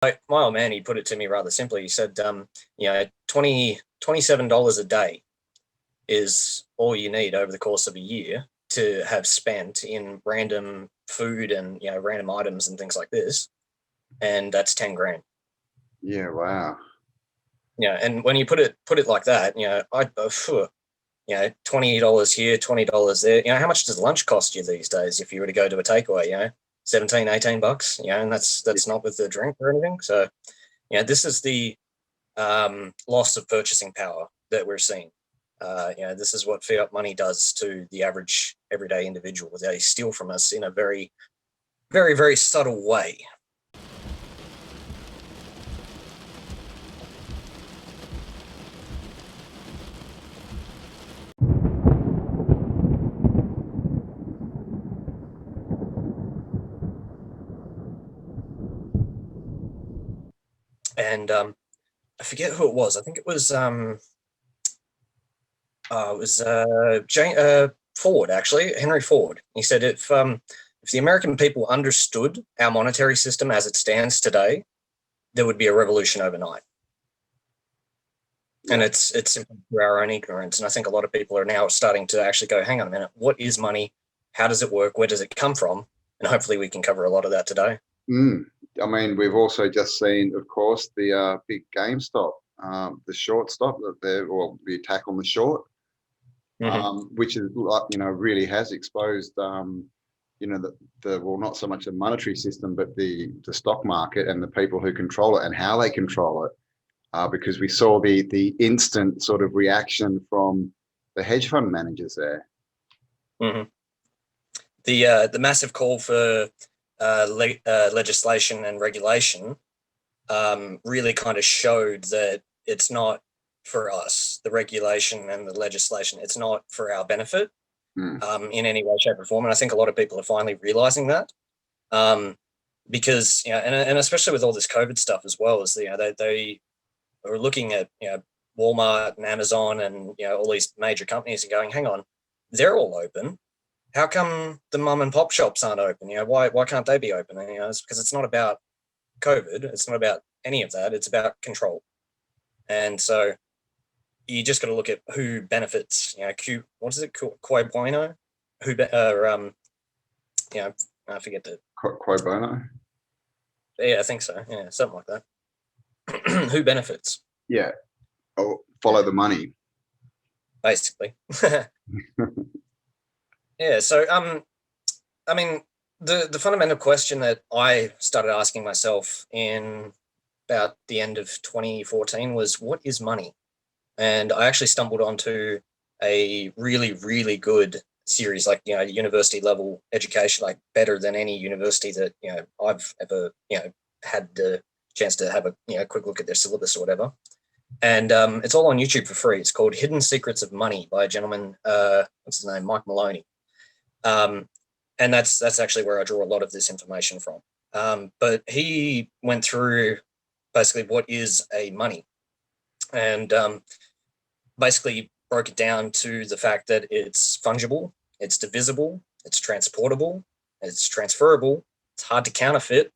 My old man, he put it to me rather simply. He said, $27 a day is all you need over the course of a year to have spent in random food and random items and things like this, and that's 10 grand. Yeah, wow. Yeah, and when you put it like that, $20 here, $20 there. How much does lunch cost you these days if you were to go to a takeaway? 17, $18. And that's not with the drink or anything. So, this is the loss of purchasing power that we're seeing. This is what fiat money does to the average everyday individual. They steal from us in a very, very, very subtle way. And I forget who it was. I think it was Ford, actually, Henry Ford. He said if the American people understood our monetary system as it stands today, there would be a revolution overnight. And it's simply through our own ignorance. And I think a lot of people are now starting to actually go, hang on a minute, what is money? How does it work? Where does it come from? And hopefully we can cover a lot of that today. I mean, we've also just seen, of course, the big GameStop, the short stop, or the attack on the short, which is, really has exposed, not so much the monetary system, but the stock market and the people who control it and how they control it. Because we saw the instant sort of reaction from the hedge fund managers there. The massive call for legislation and regulation really kind of showed that it's not for us, the regulation and the legislation. It's not for our benefit in any way, shape, or form. And I think a lot of people are finally realizing that. Because, and especially with all this COVID stuff as well, is they are looking at Walmart and Amazon and all these major companies and going, hang on, they're all open. How come the mom and pop shops aren't open? Why can't they be open? And, it's because it's not about COVID. It's not about any of that. It's about control. And so you just got to look at who benefits. What is it? Quo bono? I forget the Quo bono. Yeah, I think so. Yeah, something like that. Who benefits? Yeah. Oh, follow the money. Basically. Yeah. So, I mean, the fundamental question that I started asking myself in about the end of 2014 was, what is money? And I actually stumbled onto a really, really good series, like, university level education, like better than any university that, I've ever, had the chance to have a quick look at their syllabus or whatever. And it's all on YouTube for free. It's called Hidden Secrets of Money by a gentleman, what's his name? Mike Maloney. And that's actually where I draw a lot of this information from. But he went through basically what is a money, and basically broke it down to the fact that it's fungible, it's divisible, it's transportable, it's transferable, it's hard to counterfeit.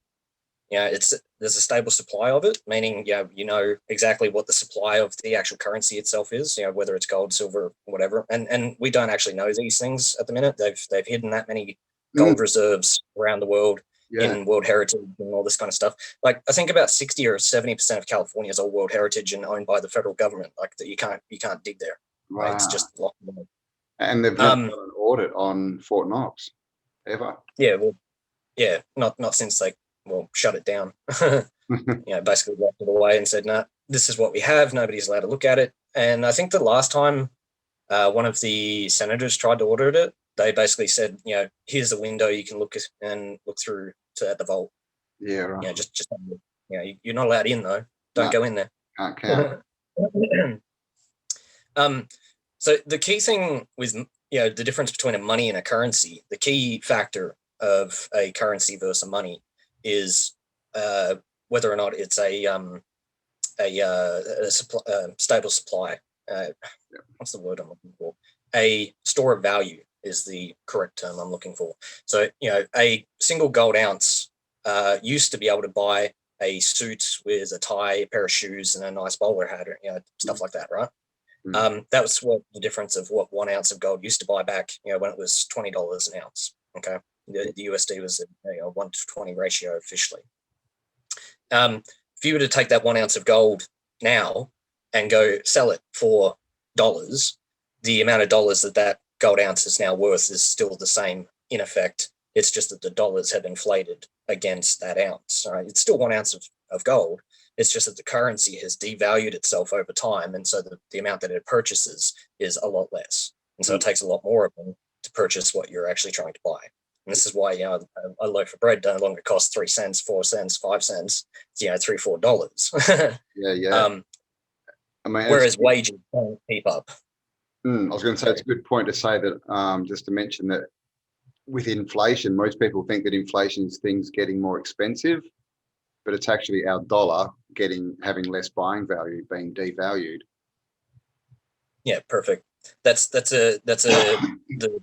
There's a stable supply of it, meaning exactly what the supply of the actual currency itself is, whether it's gold, silver, whatever. And we don't actually know these things at the minute. They've hidden that many gold reserves around the world in World Heritage and all this kind of stuff. Like, I think about 60 or 70% of California is all World Heritage and owned by the federal government. Like, that you can't dig there. Wow. Right? It's just locked in. And they've never done an audit on Fort Knox ever. Yeah, well, not since they shut it down. Basically locked it away and said, no, this is what we have. Nobody's allowed to look at it. And I think the last time one of the senators tried to audit it, they basically said, here's the window you can look through at the vault. Yeah, right. Just you're not allowed in though. Don't go in there. Can't count. So the key thing with the difference between a money and a currency, the key factor of a currency versus a money is whether or not it's a stable supply. What's the word I'm looking for? A store of value is the correct term I'm looking for. So, a single gold ounce used to be able to buy a suit with a tie, a pair of shoes, and a nice bowler hat, or, stuff like that, right? That was what the difference of what 1 ounce of gold used to buy back, when it was $20 an ounce. Okay, the USD was a 1 to 20 ratio officially. If you were to take that 1 ounce of gold now and go sell it for dollars, the amount of dollars that gold ounce is now worth is still the same in effect. It's just that the dollars have inflated against that ounce. Right? It's still 1 ounce of gold. It's just that the currency has devalued itself over time. And so the amount that it purchases is a lot less. And so it takes a lot more of them to purchase what you're actually trying to buy. And this is why, a loaf of bread no longer costs 3 cents, 4 cents, 5 cents, it's, $3, $4. Yeah. I mean, whereas wages don't keep up. I was going to say, it's a good point to say that, just to mention that with inflation, most people think that inflation is things getting more expensive, but it's actually our dollar having less buying value, being devalued. Yeah, perfect. That's the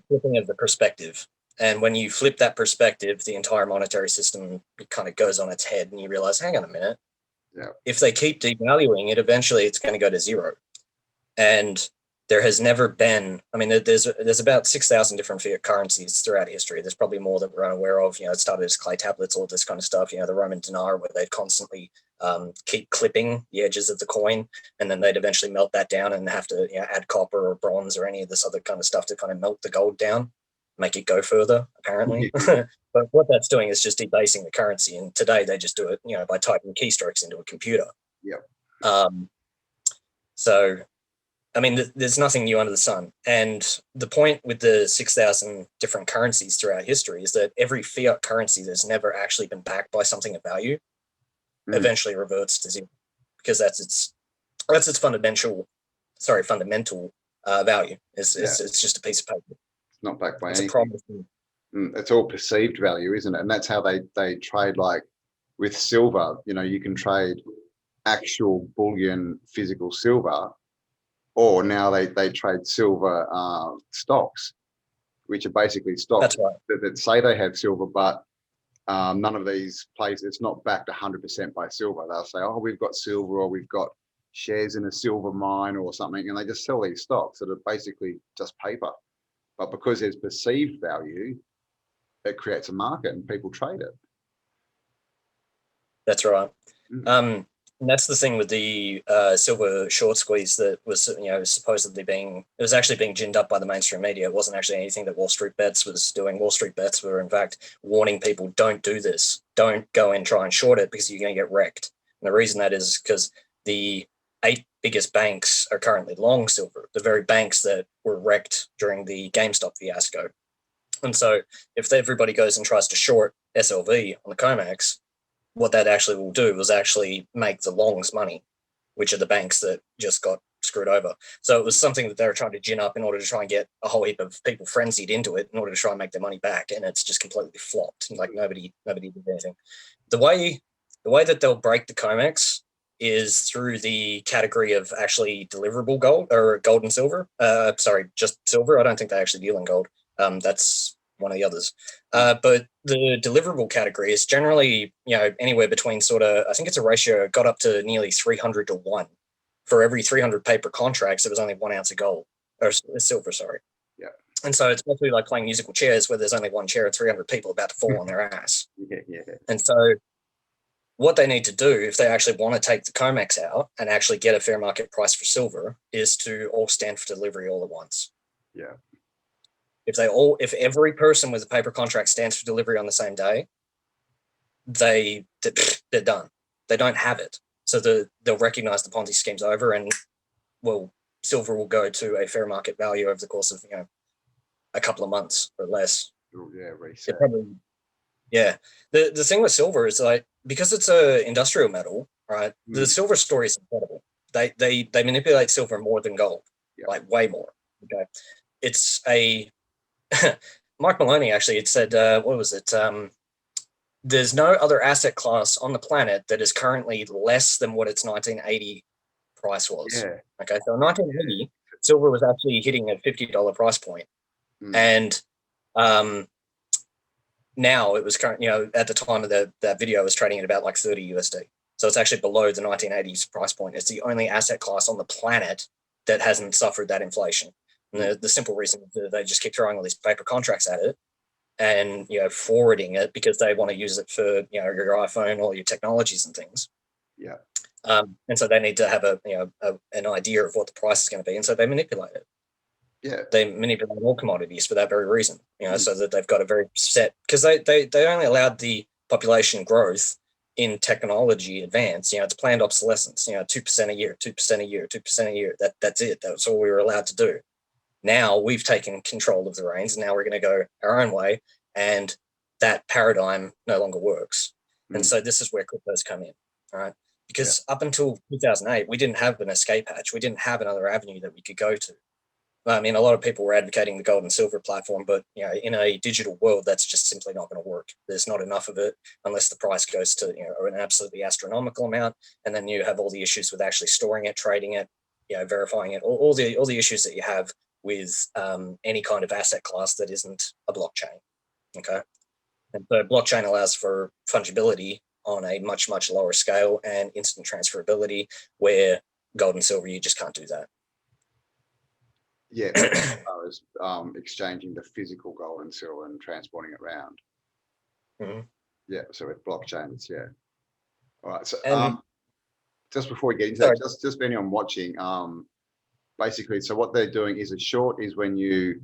flipping of the perspective. And when you flip that perspective, the entire monetary system kind of goes on its head, and you realize, hang on a minute. Yeah. If they keep devaluing it, eventually it's going to go to zero. And there has never been, there's about 6,000 different fiat currencies throughout history. There's probably more that we're unaware of. It started as clay tablets, all this kind of stuff. The Roman dinar, where they'd constantly keep clipping the edges of the coin, and then they'd eventually melt that down and have to add copper or bronze or any of this other kind of stuff to kind of melt the gold down, make it go further, apparently. But what that's doing is just debasing the currency. And today they just do it, by typing keystrokes into a computer. Yeah. So, there's nothing new under the sun. And the point with the 6,000 different currencies throughout history is that every fiat currency that's never actually been backed by something of value eventually reverts to zero, because that's its fundamental value. It's just a piece of paper. It's not backed by anything. It's all perceived value, isn't it? And that's how they trade, like with silver. You can trade actual bullion, physical silver, or now they trade silver stocks, which are basically stocks that say they have silver, but none of these places, it's not backed 100% by silver. They'll say, oh, we've got silver, or we've got shares in a silver mine or something, and they just sell these stocks that are basically just paper. But because there's perceived value, it creates a market and people trade it. That's right. And that's the thing with the silver short squeeze that was, supposedly it was actually being ginned up by the mainstream media. It wasn't actually anything that Wall Street Bets was doing. Wall Street Bets were, in fact, warning people, don't do this. Don't go and try and short it, because you're going to get wrecked. And the reason that is because the 8 biggest banks are currently long silver, the very banks that were wrecked during the GameStop fiasco. And so if everybody goes and tries to short SLV on the COMEX, what that actually will do is actually make the longs money, which are the banks that just got screwed over. So it was something that they were trying to gin up in order to try and get a whole heap of people frenzied into it in order to try and make their money back. And it's just completely flopped. Like nobody did anything. The way that they'll break the COMEX is through the category of actually deliverable gold, or gold and silver. Just silver. I don't think they actually deal in gold. That's one of the others. But the deliverable category is generally, anywhere between I think it's a ratio got up to nearly 300 to 1. For every 300 paper contracts, there was only 1 ounce of gold, or silver, sorry. Yeah. And so it's basically like playing musical chairs, where there's only one chair of 300 people about to fall on their ass. Yeah. And so what they need to do, if they actually want to take the COMEX out and actually get a fair market price for silver, is to all stand for delivery all at once. Yeah. If every person with a paper contract stands for delivery on the same day, they're done. They don't have it. So they'll recognize the Ponzi scheme's over, and silver will go to a fair market value over the course of, a couple of months or less. Yeah, reset. The thing with silver is, like, because it's a industrial metal, right? The silver story is incredible. They manipulate silver more than gold, like way more. Okay, it's Mike Maloney actually had said, what was it? There's no other asset class on the planet that is currently less than what its 1980 price was. Yeah. Okay, so in 1980, silver was actually hitting a $50 price point. And now it was current, at the time of that video, it was trading at about like 30 USD. So it's actually below the 1980s price point. It's the only asset class on the planet that hasn't suffered that inflation. And the simple reason is they just keep throwing all these paper contracts at it and forwarding it because they want to use it for your iPhone or your technologies and things. Yeah. And so they need to have an idea of what the price is going to be, and so they manipulate it. Yeah. They manipulate all commodities for that very reason, so that they've got a very set, because they only allowed the population growth in technology advance. It's planned obsolescence. 2% a year, 2% a year, 2% a year. That's it. That's all we were allowed to do. Now we've taken control of the reins, and now we're going to go our own way, and that paradigm no longer works. And so this is where cryptos come in, right? Because up until 2008, we didn't have an escape hatch. We didn't have another avenue that we could go to. I mean, a lot of people were advocating the gold and silver platform, but in a digital world, that's just simply not going to work. There's not enough of it unless the price goes to an absolutely astronomical amount, and then you have all the issues with actually storing it, trading it, verifying it, all the issues that you have with any kind of asset class that isn't a blockchain. Okay, and so blockchain allows for fungibility on a much, much lower scale and instant transferability, where gold and silver, you just can't do that. Yeah, as far as exchanging the physical gold and silver and transporting it around. Yeah, so with blockchain, it's all right. So just before we get into that, just for anyone watching, basically, so what they're doing is a short is when you,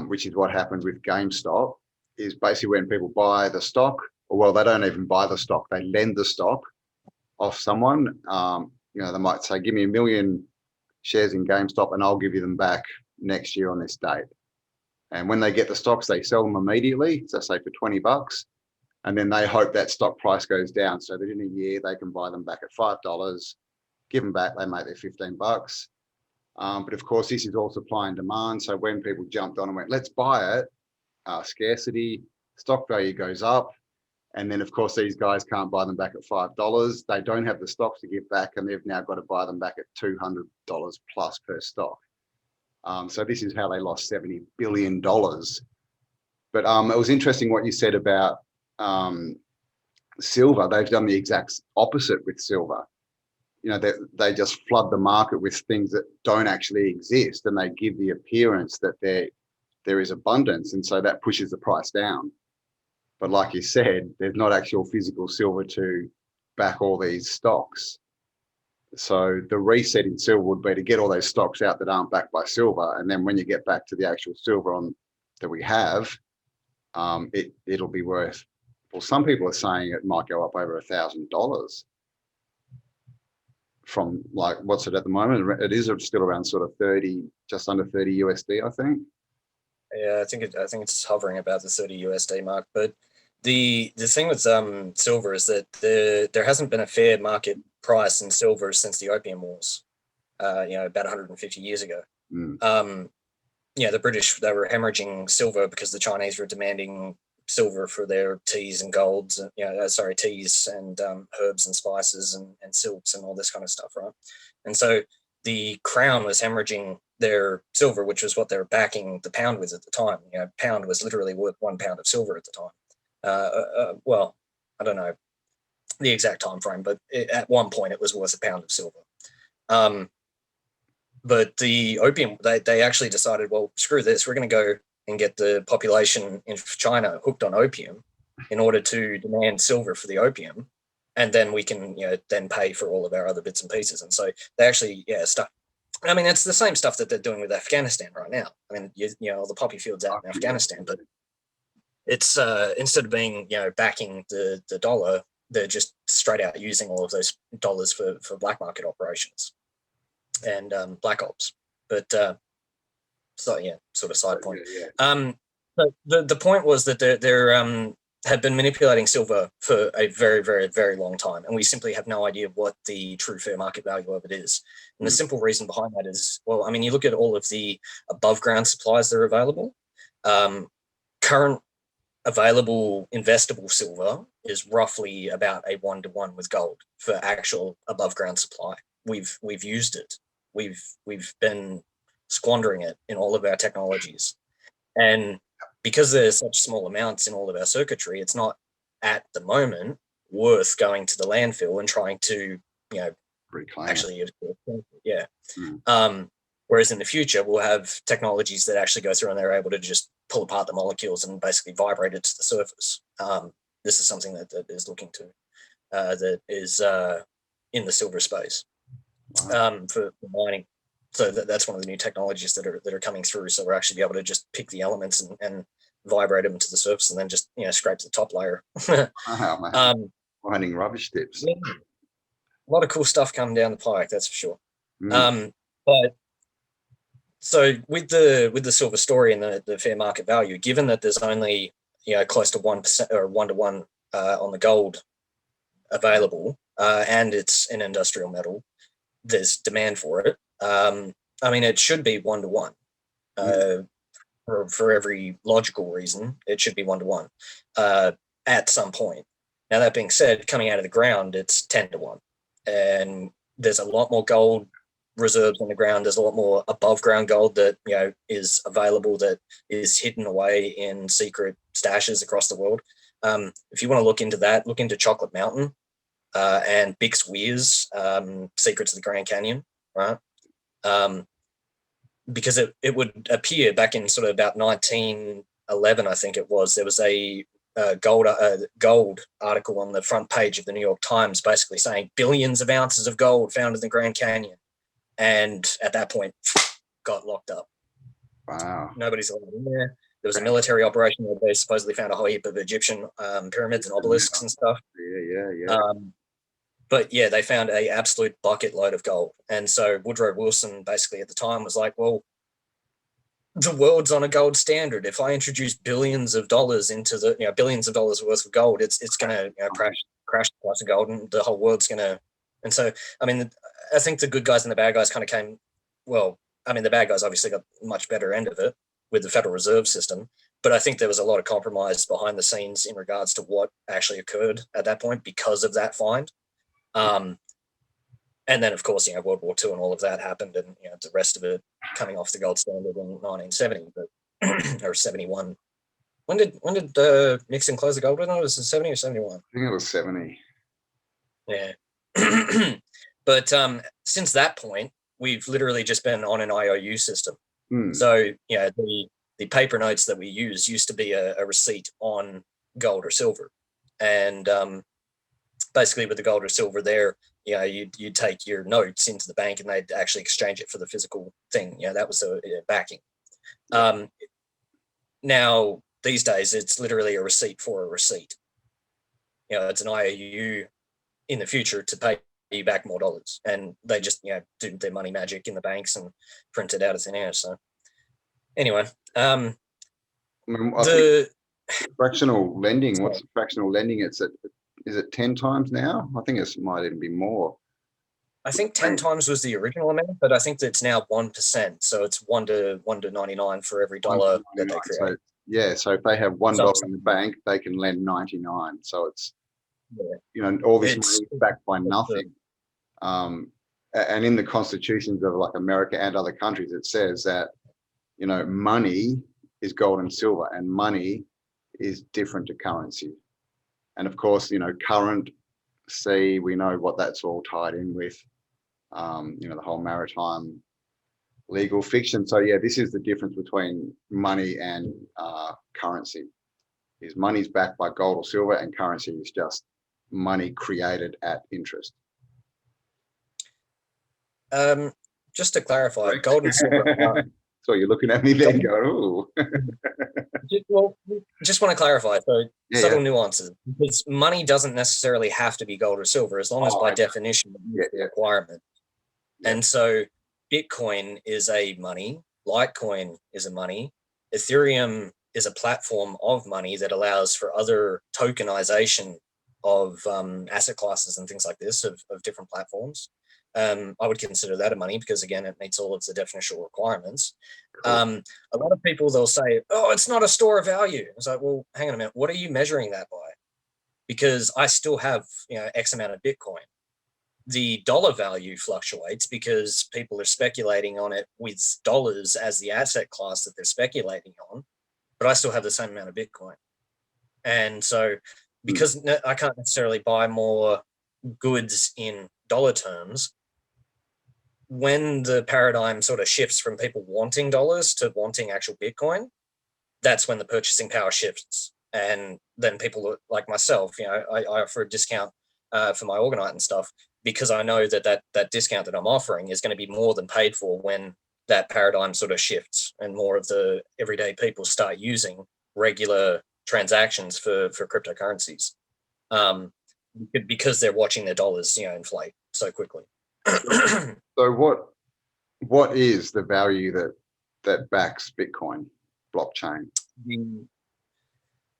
which is what happened with GameStop, is basically when people buy the stock, or well, they don't even buy the stock, they lend the stock off someone. They might say, give me 1 million shares in GameStop and I'll give you them back next year on this date. And when they get the stocks, they sell them immediately, so say for $20, and then they hope that stock price goes down so that in a year they can buy them back at $5, give them back, they make their $15. But of course, this is all supply and demand. So when people jumped on and went, let's buy it, scarcity, stock value goes up. And then, of course, these guys can't buy them back at $5. They don't have the stocks to give back, and they've now got to buy them back at $200 plus per stock. So this is how they lost $70 billion. But it was interesting what you said about silver. They've done the exact opposite with silver. They just flood the market with things that don't actually exist, and they give the appearance that there is abundance, and so that pushes the price down. But like you said, there's not actual physical silver to back all these stocks. So the reset in silver would be to get all those stocks out that aren't backed by silver, and then when you get back to the actual silver that we have, it'll be worth. Well, some people are saying it might go up over $1,000 from, like, what's it at the moment? It is still around sort of 30, just under 30 USD, I think. Yeah, I think it's hovering about the 30 USD mark. But the thing with silver is that there hasn't been a fair market price in silver since the Opium Wars, about 150 years ago. The British, they were hemorrhaging silver because the Chinese were demanding silver for their teas and golds, teas and herbs and spices and silks and all this kind of stuff, right? And so the crown was hemorrhaging their silver, which was what they were backing the pound with at the time. Pound was literally worth 1 pound of silver at the time. Well, I don't know the exact time frame, but at one point it was worth a pound of silver. But the opium, they actually decided, well, screw this, we're going to go and get the population in China hooked on opium in order to demand silver for the opium, and then we can, then pay for all of our other bits and pieces. And so they actually, stuff. I mean, it's the same stuff that they're doing with Afghanistan right now. I mean, all the poppy fields out in Afghanistan, but it's instead of being, backing the dollar, they're just straight out using all of those dollars for black market operations and black ops. But sort of side point. But the point was that they're have been manipulating silver for a very, very, very long time, and we simply have no idea what the true fair market value of it is. And the simple reason behind that is, well, I mean, you look at all of the above ground supplies that are available. Current available investable silver is roughly about a 1-to-1 with gold for actual above ground supply. We've used it. We've been squandering it in all of our technologies. And because there's such small amounts in all of our circuitry, it's not at the moment worth going to the landfill and trying to, reclaim actually, yeah. Mm. Whereas in the future, we'll have technologies that actually go through and they're able to just pull apart the molecules and basically vibrate it to the surface. This is something that is looking to, that is in the silver space. Wow. For mining. So that's one of the new technologies that are coming through. So we're actually be able to just pick the elements and vibrate them to the surface, and then just scrape the top layer. Wow, man. um, Finding rubbish tips. yeah, a lot of cool stuff coming down the pike, that's for sure. Mm. But so with the silver story and the fair market value, given that there's only close to 1% or 1-to-1 on the gold available, and it's an industrial metal, there's demand for it. I mean, it should be 1-to-1. For every logical reason, it should be 1-to-1 at some point. Now, that being said, coming out of the ground, it's 10-to-1. And there's a lot more gold reserves on the ground. There's a lot more above ground gold that is available, that is hidden away in secret stashes across the world. If you want to look into that, look into Chocolate Mountain and Bix Weir's Secrets of the Grand Canyon, right? Because it would appear back in sort of about 1911, I think it was, there was a gold article on the front page of the New York Times basically saying billions of ounces of gold found in the Grand Canyon. And at that point, got locked up. Wow. Nobody's allowed in there. There was a military operation where they supposedly found a whole heap of Egyptian pyramids and obelisks and stuff. Yeah. But yeah, they found a absolute bucket load of gold. And so Woodrow Wilson basically at the time was like, well, the world's on a gold standard. If I introduce billions of dollars into the, billions of dollars worth of gold, it's going to crash the price of gold, and the whole world's going to. And so, I mean, I think the good guys and the bad guys kind of came. Well, I mean, the bad guys obviously got much better end of it with the Federal Reserve System, but I think there was a lot of compromise behind the scenes in regards to what actually occurred at that point because of that find. And then, of course, World War II and all of that happened, and the rest of it coming off the gold standard in 1970, but or 71. When did Nixon close the gold window? Was it 70 or 71? I think it was 70. Yeah. But since that point, we've literally just been on an IOU system. So the paper notes that we use used to be a receipt on gold or silver, and basically with the gold or silver there, you'd take your notes into the bank and they'd actually exchange it for the physical thing. That was the backing. Now, these days, it's literally a receipt for a receipt. It's an IOU in the future to pay you back more dollars. And they just, do their money magic in the banks and print it out of thin air. So anyway, I think fractional lending, what's fractional lending? Is it 10 times now? I think it might even be more. I think 10 times was the original amount, but I think it's now 1%. So it's 1 to 99 for every dollar that they create. So if they have $1 in the bank, they can lend 99. So it's all this money is backed by nothing. And in the constitutions of like America and other countries, it says that money is gold and silver, and money is different to currency. And of course, currency, we know what that's all tied in with, the whole maritime legal fiction. So yeah, this is the difference between money and currency. Is money's backed by gold or silver, and currency is just money created at interest. Just to clarify, gold and silver. So you're looking at me there and go, ooh. Well, just want to clarify. So subtle nuances, because money doesn't necessarily have to be gold or silver, as long as by definition it's the requirement. And so Bitcoin is a money, Litecoin is a money, Ethereum is a platform of money that allows for other tokenization of asset classes and things like this of different platforms. I would consider that a money because, again, it meets all of the definitional requirements. Cool. A lot of people, they'll say, oh, it's not a store of value. It's like, well, hang on a minute. What are you measuring that by? Because I still have, X amount of Bitcoin. The dollar value fluctuates because people are speculating on it with dollars as the asset class that they're speculating on. but I still have the same amount of Bitcoin. And so because I can't necessarily buy more goods in dollar terms, when the paradigm sort of shifts from people wanting dollars to wanting actual Bitcoin, that's when the purchasing power shifts. And then people like myself, I offer a discount for my Organite and stuff, because I know that discount that I'm offering is going to be more than paid for when that paradigm sort of shifts and more of the everyday people start using regular transactions for cryptocurrencies, because they're watching their dollars, inflate so quickly. So what is the value that backs Bitcoin blockchain?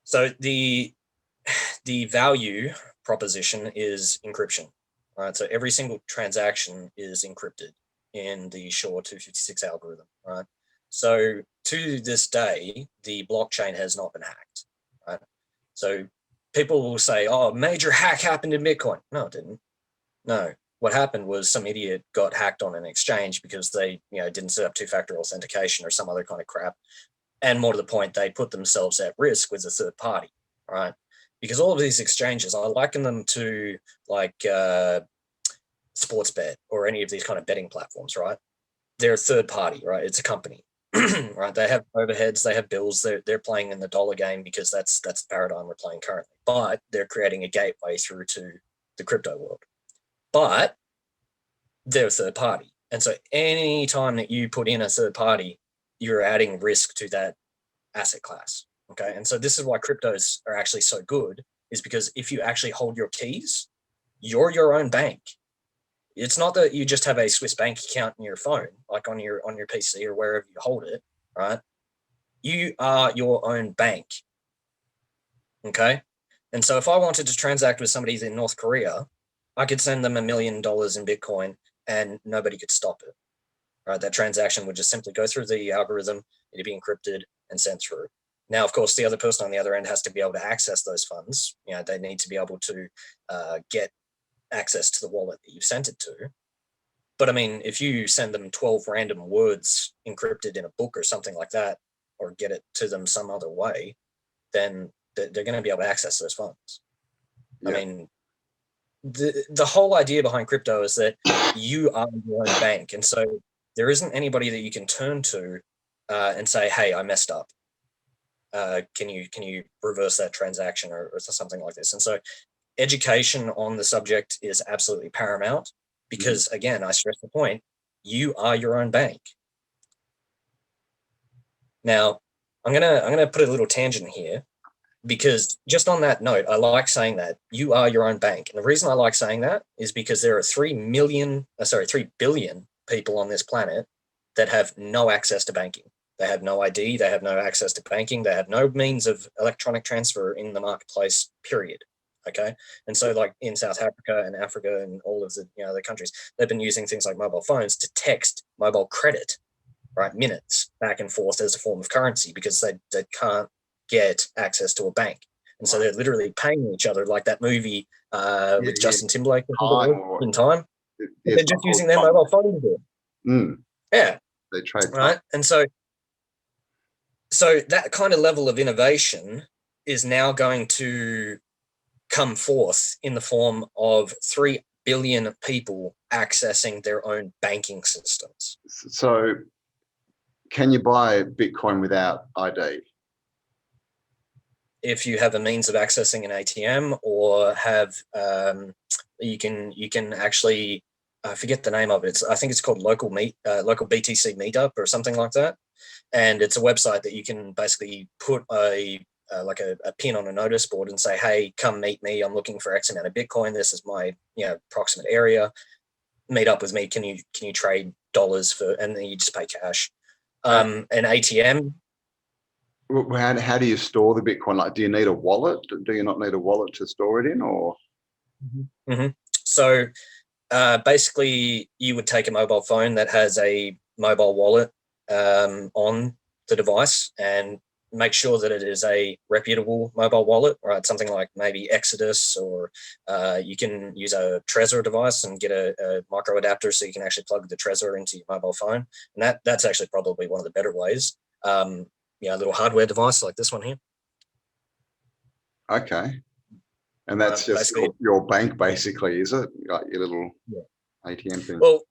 So the value proposition is encryption, right? So every single transaction is encrypted in the SHA-256 algorithm, right? So to this day, the blockchain has not been hacked, right? So people will say, "Oh, major hack happened in Bitcoin." No, it didn't. No, what happened was some idiot got hacked on an exchange because they, didn't set up two-factor authentication or some other kind of crap. And more to the point, they put themselves at risk with a third party, right? Because all of these exchanges, I liken them to like Sportsbet or any of these kind of betting platforms, right? They're a third party, right? It's a company, right? They have overheads, they have bills. They're playing in the dollar game because that's the paradigm we're playing currently. But they're creating a gateway through to the crypto world. But they're a third party, and so any time that you put in a third party, you're adding risk to that asset class. Okay. And so this is why cryptos are actually so good, is because if you actually hold your keys, you're your own bank. It's not that you just have a Swiss bank account in your phone, like on your PC or wherever you hold it, right? You are your own bank. Okay. And so if I wanted to transact with somebody in North Korea, I could send them $1 million in Bitcoin and nobody could stop it. Right? That transaction would just simply go through the algorithm, it'd be encrypted and sent through. Now, of course, the other person on the other end has to be able to access those funds. They need to be able to get access to the wallet that you've sent it to. But I mean, if you send them 12 random words encrypted in a book or something like that, or get it to them some other way, then they're going to be able to access those funds. Yeah. I mean, the whole idea behind crypto is that you are your own bank. And so there isn't anybody that you can turn to and say, "Hey, I messed up. Can you reverse that transaction or something like this?" And so education on the subject is absolutely paramount, because again, I stress the point, you are your own bank. Now, I'm gonna put a little tangent here, because just on that note, I like saying that you are your own bank. And the reason I like saying that is because there are 3 billion people on this planet that have no access to banking. They have no ID, they have no access to banking, they have no means of electronic transfer in the marketplace, period. Okay. And so like in South Africa and Africa and all of the countries, they've been using things like mobile phones to text mobile credit, right? Minutes back and forth as a form of currency, because they can't get access to a bank. And so they're literally paying each other, like that movie with Justin Timberlake in Time. They're just using their mobile phone to do it. Yeah. They trade right. Time. And so that kind of level of innovation is now going to come forth in the form of 3 billion people accessing their own banking systems. So can you buy Bitcoin without ID? If you have a means of accessing an ATM, or have you can actually, I forget the name of it. I think it's called local BTC meetup or something like that. And it's a website that you can basically put a pin on a notice board and say, "Hey, come meet me. I'm looking for X amount of Bitcoin. This is my approximate area. Meet up with me. Can you trade dollars for?" And then you just pay cash. An ATM. How do you store the Bitcoin? Like, do you need a wallet? Do you not need a wallet to store it in, or? So basically, you would take a mobile phone that has a mobile wallet on the device, and make sure that it is a reputable mobile wallet, right? Something like maybe Exodus, or you can use a Trezor device and get a micro adapter so you can actually plug the Trezor into your mobile phone. And that's actually probably one of the better ways. little hardware device like this one here. Okay. And that's just your bank, basically, is it? Like your little ATM thing? Well,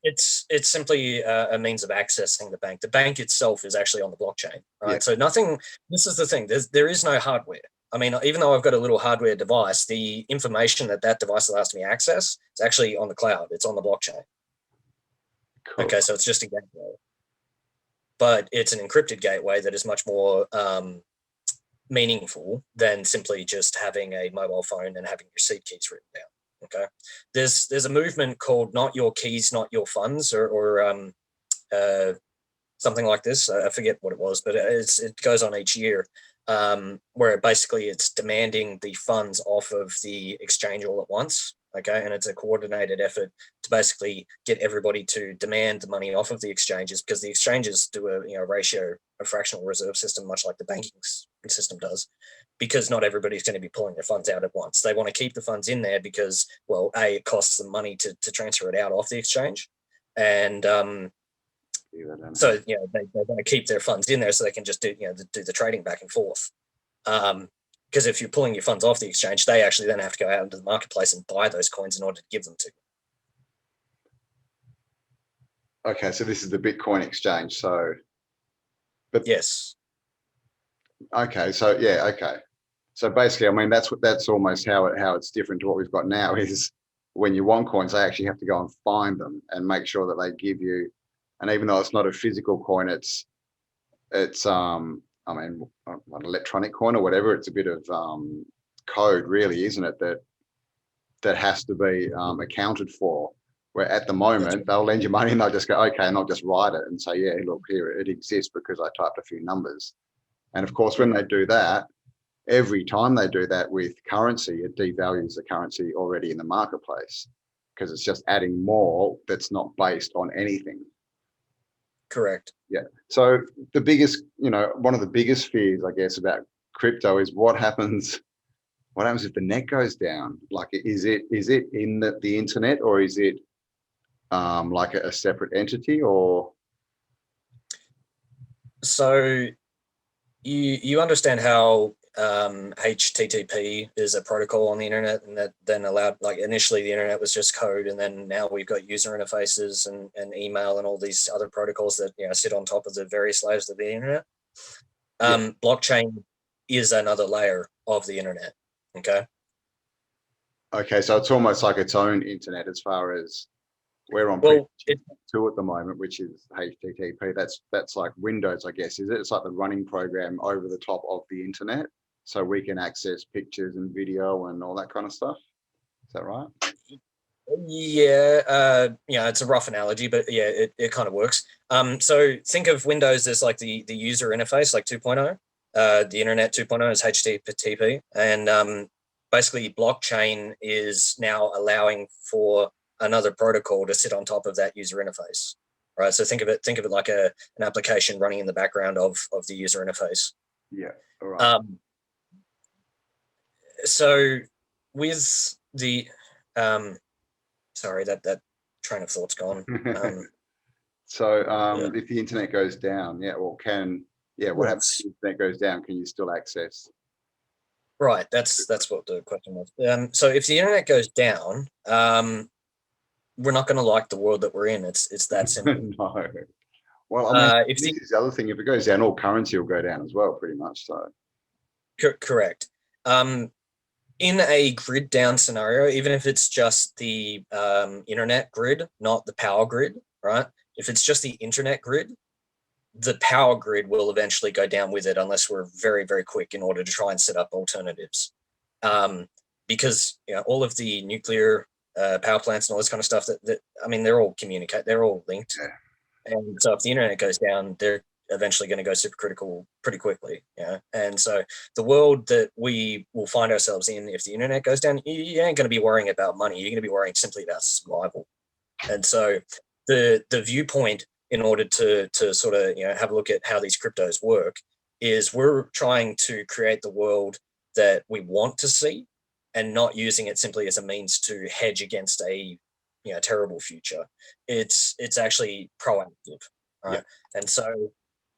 it's simply a means of accessing the bank. The bank itself is actually on the blockchain, right? Yeah. So nothing. This is the thing. There is no hardware. I mean, even though I've got a little hardware device, the information that device allows me access is actually on the cloud. It's on the blockchain. Cool. Okay, so it's just a gateway, but it's an encrypted gateway that is much more meaningful than simply just having a mobile phone and having your seed keys written down. Okay, there's a movement called "Not Your Keys, Not Your Funds," or something like this. I forget what it was, but it goes on each year, where basically it's demanding the funds off of the exchange all at once. Okay, and it's a coordinated effort to basically get everybody to demand the money off of the exchanges, because the exchanges do a ratio, a fractional reserve system, much like the banking system does, because not everybody's going to be pulling their funds out at once. They want to keep the funds in there because, well, A, it costs them money to transfer it out off the exchange, and so they want to keep their funds in there so they can just do the trading back and forth. Because if you're pulling your funds off the exchange, they actually then have to go out into the marketplace and buy those coins in order to give them to you. Okay, so this is the Bitcoin exchange. So, but yes. Okay, so yeah, okay. So basically, I mean, that's almost how it's different to what we've got now. Is when you want coins, they actually have to go and find them and make sure that they give you. And even though it's not a physical coin, it's I mean, an electronic coin or whatever. It's a bit of code, really, isn't it? That has to be accounted for. Where at the moment they'll lend you money and they'll just go, okay, and I'll just write it and say, yeah, look here, it exists because I typed a few numbers. And of course, when they do that, every time they do that with currency, it devalues the currency already in the marketplace, because it's just adding more that's not based on anything. Correct. Yeah. So the biggest, one of the biggest fears, I guess, about crypto is what happens if the net goes down? Like, is it in the internet, or is it like a separate entity, or? So you understand how HTTP is a protocol on the internet, and that then allowed, like, initially the internet was just code, and then now we've got user interfaces and email and all these other protocols that sit on top of the various layers of the internet. Blockchain is another layer of the internet. Okay, so it's almost like its own internet, as far as we're on 2 at the moment, which is HTTP. That's like Windows, I guess, is it? It's like the running program over the top of the internet, so we can access pictures and video and all that kind of stuff. Is that right? Yeah, it's a rough analogy, but yeah, it kind of works. So think of Windows as like the user interface, like 2.0. The internet 2.0 is HTTP, and basically blockchain is now allowing for another protocol to sit on top of that user interface, right? So think of it like an application running in the background of the user interface. Yeah. All right. So with the sorry, that train of thought's gone. So if the internet goes down, what happens if the internet goes down? Can you still access? Right, that's what the question was. So if the internet goes down, we're not going to like the world that we're in. It's that simple. No. Well, I mean, this is the other thing. If it goes down, all currency will go down as well, pretty much. So. Correct. In a grid down scenario, even if it's just the internet grid, not the power grid, right? If it's just the internet grid, the power grid will eventually go down with it, unless we're very, very quick in order to try and set up alternatives. Because all of the nuclear power plants and all this kind of stuff, they're all they're all linked. Yeah. And so if the internet goes down, they're eventually going to go supercritical pretty quickly. And so the world that we will find ourselves in, if the internet goes down, you ain't going to be worrying about money. You're going to be worrying simply about survival. And so the viewpoint, in order to sort of have a look at how these cryptos work, is we're trying to create the world that we want to see, and not using it simply as a means to hedge against a terrible future. It's actually proactive, right? Yeah. And so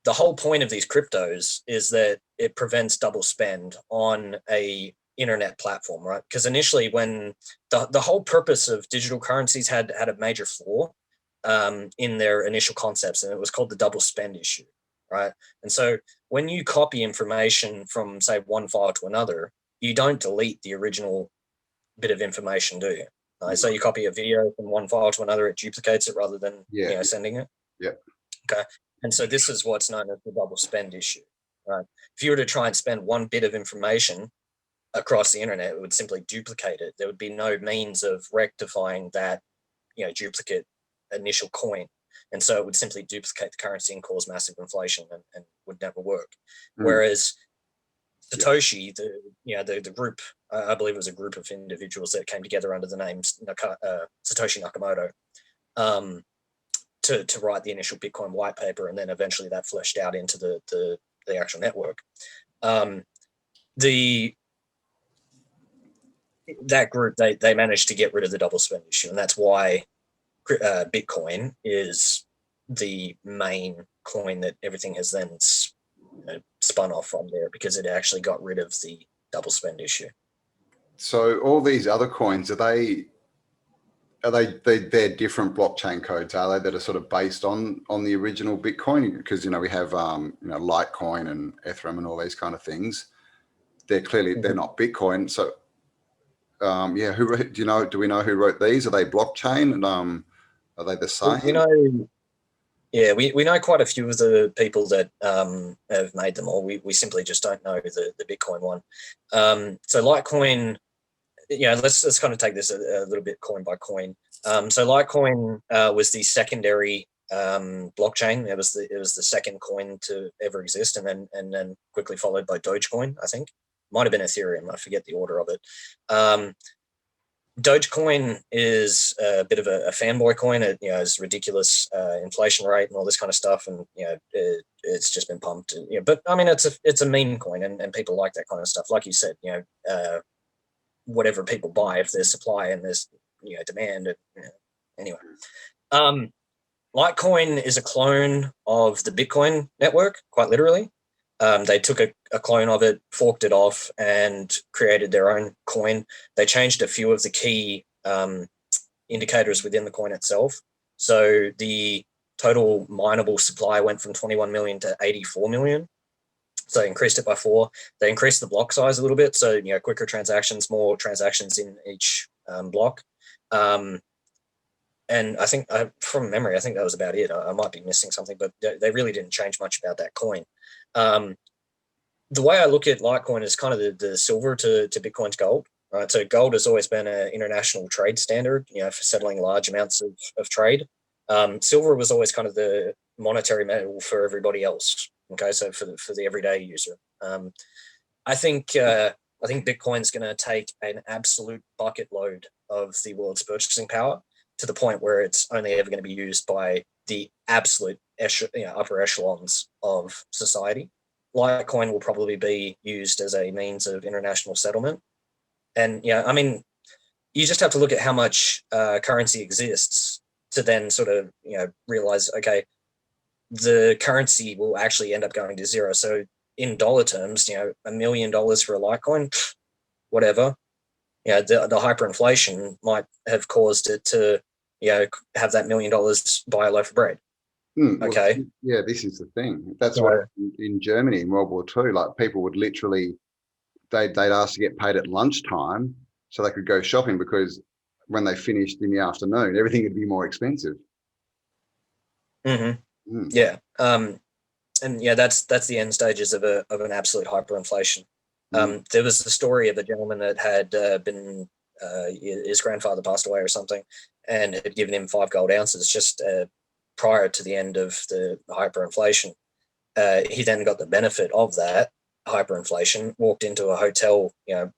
the whole point of these cryptos is that it prevents double spend on a internet platform, right? Because initially, when the whole purpose of digital currencies had a major flaw in their initial concepts, and it was called the double spend issue, right? And so when you copy information from, say, one file to another, you don't delete the original bit of information, do you? So you copy a video from one file to another, it duplicates it rather than sending it. Yeah. Okay. And so this is what's known as the double spend issue, right? If you were to try and spend one bit of information across the internet, it would simply duplicate it. There would be no means of rectifying that, duplicate initial coin. And so it would simply duplicate the currency and cause massive inflation and would never work. Whereas Satoshi, the group, I believe it was a group of individuals that came together under the name Satoshi Nakamoto, to write the initial Bitcoin white paper, and then eventually that fleshed out into the actual network. That group, they managed to get rid of the double spend issue, and that's why Bitcoin is the main coin that everything has then spun off from there, because it actually got rid of the double spend issue. So all these other coins, they're different blockchain codes, are they, that are sort of based on the original Bitcoin? Because we have Litecoin and Ethereum and all these kind of things. They're clearly they're not Bitcoin. So do we know who wrote these? Are they blockchain, and are they the same? We know quite a few of the people that have made them all. We simply just don't know the Bitcoin one. So Litecoin, let's kind of take this a little bit coin by coin. So Litecoin was the secondary blockchain. It was the second coin to ever exist, and then quickly followed by Dogecoin. I think might have been Ethereum. I forget the order of it. Dogecoin is a bit of a fanboy coin. It has ridiculous inflation rate and all this kind of stuff, and it's just been pumped. But I mean, it's a meme coin, and people like that kind of stuff. Like you said, whatever people buy, if there's supply and there's demand. Anyway, Litecoin is a clone of the Bitcoin network, quite literally. They took a clone of it, forked it off, and created their own coin. They changed a few of the key indicators within the coin itself. So the total mineable supply went from 21 million to 84 million. So they increased it by 4. They increased the block size a little bit. So, quicker transactions, more transactions in each block. And I think, from memory, I think that was about it. I might be missing something, but they really didn't change much about that coin. The way I look at Litecoin is kind of the silver to Bitcoin's gold, right? So gold has always been an international trade standard, for settling large amounts of trade. Silver was always kind of the monetary metal for everybody else. Okay, so for the everyday user, I think Bitcoin's going to take an absolute bucket load of the world's purchasing power, to the point where it's only ever going to be used by the absolute upper echelons of society. Litecoin will probably be used as a means of international settlement. And I mean, you just have to look at how much currency exists to then sort of realize, okay, the currency will actually end up going to zero. So in dollar terms, $1 million for a Litecoin, whatever. The hyperinflation might have caused it to have that $1 million buy a loaf of bread. Okay. Well, this is the thing. That's what in Germany in World War II, like people would literally, they'd ask to get paid at lunchtime so they could go shopping, because when they finished in the afternoon, everything would be more expensive. Yeah. And that's the end stages of an absolute hyperinflation. There was the story of a gentleman that had been his grandfather passed away or something, and had given him 5 gold ounces just prior to the end of the hyperinflation. He then got the benefit of that hyperinflation, walked into a hotel,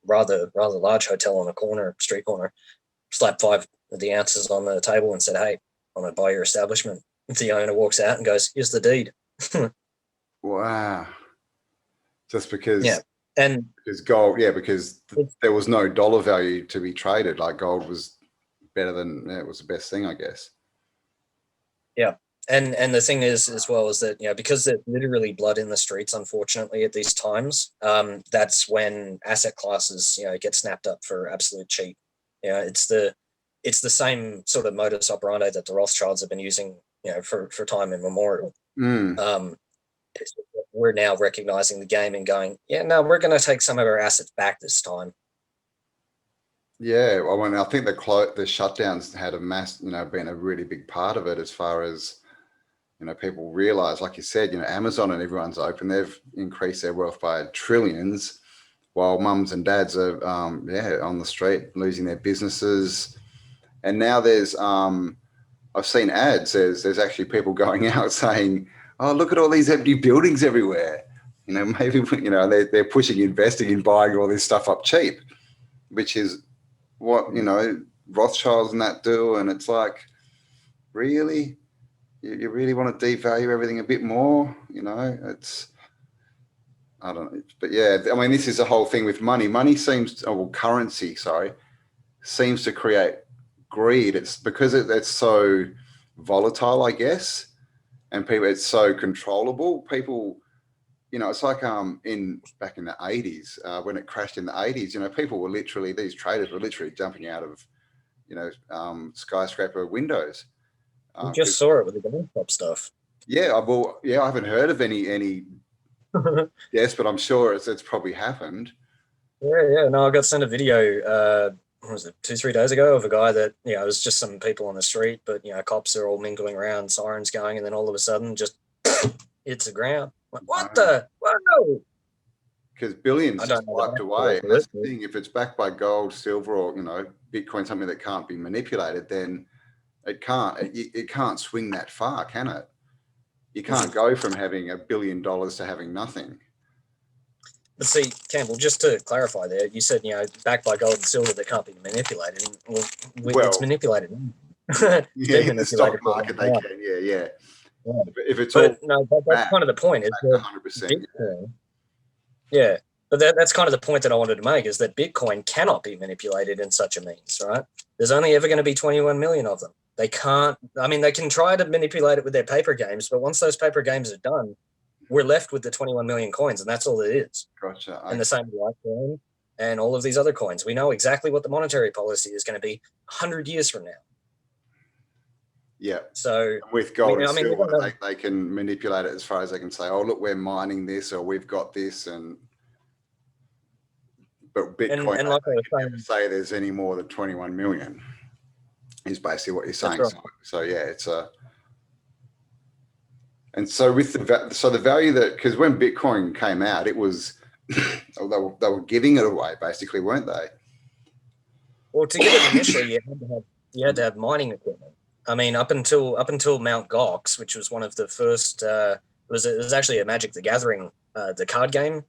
rather large hotel on a street corner, slapped 5 of the ounces on the table and said, "Hey, I want to buy your establishment." The owner walks out and goes, "Here's the deed." Wow. Just because because gold, because there was no dollar value to be traded. Like gold was better than, it was the best thing, I guess. Yeah. And the thing is, as well, is that, you know, because there's literally blood in the streets, unfortunately, at these times, that's when asset classes, you know, get snapped up for absolute cheap. You know, it's the same sort of modus operandi that the Rothschilds have been using, you know, for time immemorial. Mm. Um, we're now recognizing the game and going, yeah, no, we're going to take some of our assets back this time. Yeah, well, I think the shutdowns had a been a really big part of it, as far as, you know, people realize, like you said, you know, Amazon and everyone's open, they've increased their wealth by trillions, while mums and dads are, on the street losing their businesses. And now I've seen ads. There's actually people going out saying, "Oh, look at all these empty buildings everywhere." You know, maybe, you know, they're pushing investing in buying all this stuff up cheap, which is what, you know, Rothschilds and that do. And it's like, really, you really want to devalue everything a bit more? You know, I don't know, but yeah, I mean, this is the whole thing with money. Money seems, or currency, sorry, seems to create greed. It's because it's so volatile, I guess, and people, it's so controllable. People, you know, it's like in back in the 80s, when it crashed in the 80s, you know, people were literally, these traders were literally jumping out of, you know, skyscraper windows. We just saw it with the GameStop stuff. Yeah, well, yeah, I haven't heard of any deaths, but I'm sure it's probably happened. Yeah. No, I got sent a video, what was it, 2, 3 days ago, of a guy that, you know, it was just some people on the street, but, you know, cops are all mingling around, sirens going, and then all of a sudden just hits the ground. Like, what the? Whoa! Because billions I just don't know wiped the away. And answer that's the to it. thing. If it's backed by gold, silver, or, you know, Bitcoin, something that can't be manipulated, then it can't swing that far, can it? You can't go from having $1 billion to having nothing. But see, Campbell, just to clarify there, you said, you know, backed by gold and silver that can't be manipulated. Well, it's Well, manipulated. yeah, It's been in the stock manipulated for a long market they time. can, yeah. Yeah. If it's all But no, that's back, kind of the point, is that 100%. Bitcoin, yeah, but that's kind of the point that I wanted to make, is that Bitcoin cannot be manipulated in such a means, right? There's only ever going to be 21 million of them. They can't, I mean, they can try to manipulate it with their paper games, but once those paper games are done, we're left with the 21 million coins, and that's all it is. Gotcha. And the same with Litecoin and all of these other coins. We know exactly what the monetary policy is going to be 100 years from now. Yeah. So with gold and I mean, silver, they can manipulate it as far as they can say, "Oh, look, we're mining this, or we've got this," but Bitcoin, and like I was they can saying, never say there's any more than 21 million. Is basically what you're saying. right. So yeah, it's a. And so with the value that, because when Bitcoin came out, it was they were giving it away basically, weren't they? Well, to get it initially, you had to have mining equipment. I mean, up until Mount Gox, which was one of the first, it was actually a Magic the Gathering, the card game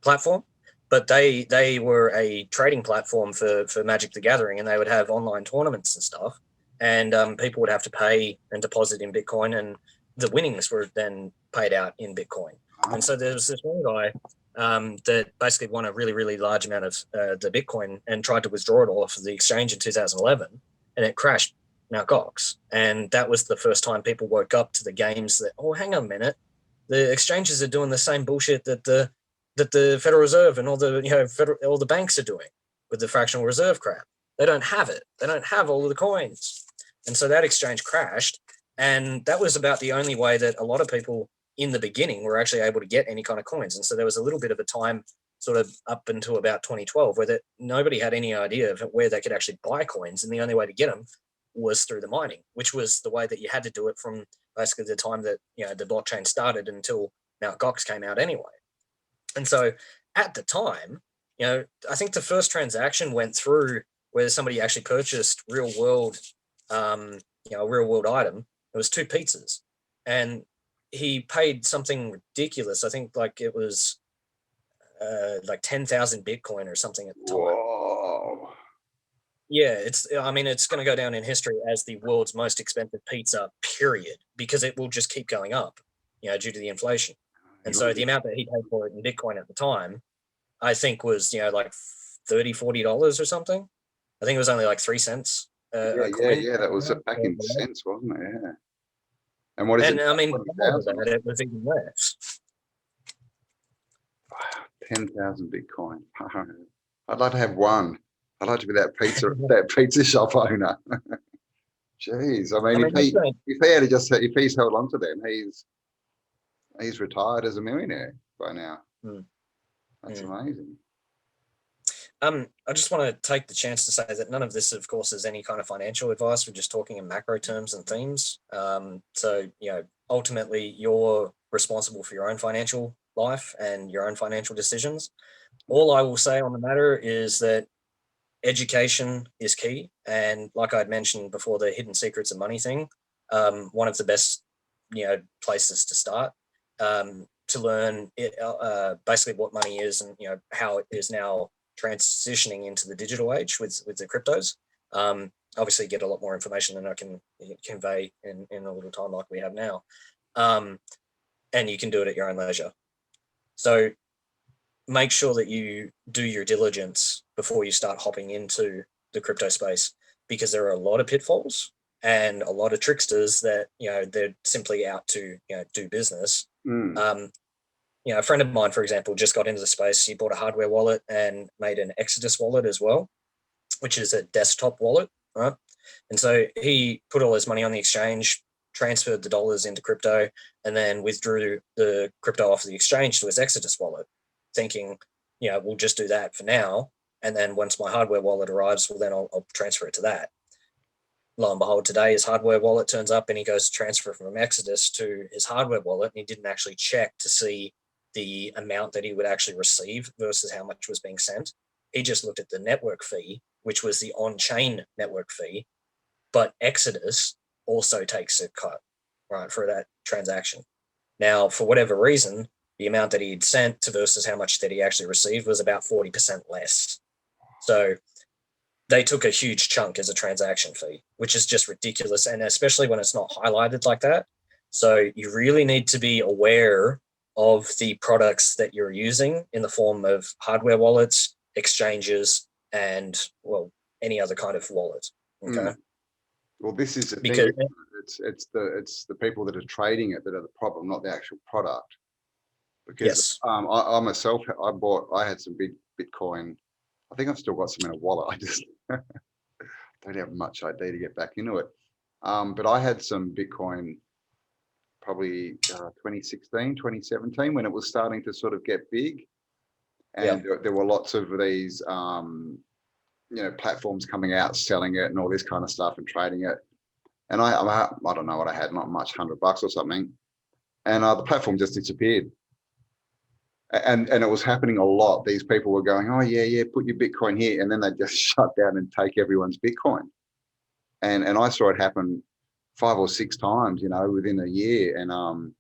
platform, but they were a trading platform for Magic the Gathering, and they would have online tournaments and stuff, and people would have to pay and deposit in Bitcoin, and the winnings were then paid out in Bitcoin. And so there was this one guy that basically won a really, really large amount of the Bitcoin and tried to withdraw it all off of the exchange in 2011, and it crashed Mt. Gox. And that was the first time people woke up to the games that, oh, hang on a minute, the exchanges are doing the same bullshit that the Federal Reserve and all the, you know, all the banks are doing with the fractional reserve crap. They don't have it. They don't have all of the coins. And so that exchange crashed. And that was about the only way that a lot of people in the beginning were actually able to get any kind of coins. And so there was a little bit of a time sort of up until about 2012 where nobody had any idea of where they could actually buy coins. And the only way to get them was through the mining, which was the way that you had to do it from basically the time that, you know, the blockchain started until Mt. Gox came out anyway. And so at the time, you know, I think the first transaction went through where somebody actually purchased real world, you know, a real world item. It was 2 pizzas, and he paid something ridiculous. I think like it was like 10,000 Bitcoin or something at the time. Whoa. Yeah, I mean, it's going to go down in history as the world's most expensive pizza, period, because it will just keep going up, you know, due to the inflation. And so the amount that he paid for it in Bitcoin at the time, I think was, you know, like $30, $40 or something. I think it was only like 3 cents a coin. Yeah. That was back in cents, wasn't it? Yeah. And what is And it? I mean, before 20,000 that, it was even less. 10,000 Bitcoin. I'd like to have one. I'd like to be that pizza shop owner. Jeez, I mean, if he's held on to them, he's retired as a millionaire by now. That's amazing. I just want to take the chance to say that none of this, of course, is any kind of financial advice. We're just talking in macro terms and themes. So, ultimately, you're responsible for your own financial life and your own financial decisions. All I will say on the matter is that education is key. And like I'd mentioned before, the hidden secrets of money thing, one of the best, places to start to learn basically what money is and, how it is now transitioning into the digital age with the cryptos. Obviously get a lot more information than I can convey in a little time like we have now. And you can do it at your own leisure. So make sure that you do your diligence before you start hopping into the crypto space, because there are a lot of pitfalls and a lot of tricksters that, they're simply out to, do business. A friend of mine, for example, just got into the space. He bought a hardware wallet and made an Exodus wallet as well, which is a desktop wallet, right? And so he put all his money on the exchange, transferred the dollars into crypto, and then withdrew the crypto off the exchange to his Exodus wallet, thinking, we'll just do that for now. And then once my hardware wallet arrives, well, then I'll transfer it to that. Lo and behold, today his hardware wallet turns up and he goes to transfer from Exodus to his hardware wallet, and he didn't actually check to see the amount that he would actually receive versus how much was being sent. He just looked at the network fee, which was the on-chain network fee, but Exodus also takes a cut, right, for that transaction. Now, for whatever reason, the amount that he'd sent to versus how much that he actually received was about 40% less. So they took a huge chunk as a transaction fee, which is just ridiculous. And especially when it's not highlighted like that. So you really need to be aware of the products that you're using in the form of hardware wallets, exchanges, and, well, any other kind of wallet. Okay. Well, this is the thing. It's the people that are trading it that are the problem, not the actual product. Because I myself, I had some big Bitcoin. I think I've still got some in a wallet. I just don't have much idea to get back into it. But I had some Bitcoin probably 2016, 2017, when it was starting to sort of get big. And there were lots of these, platforms coming out, selling it and all this kind of stuff and trading it. And I don't know what I had, not much, $100 or something. And the platform just disappeared. And it was happening a lot. These people were going, oh, yeah, put your Bitcoin here. And then they just shut down and take everyone's Bitcoin. And I saw it happen 5 or 6 times, within a year. And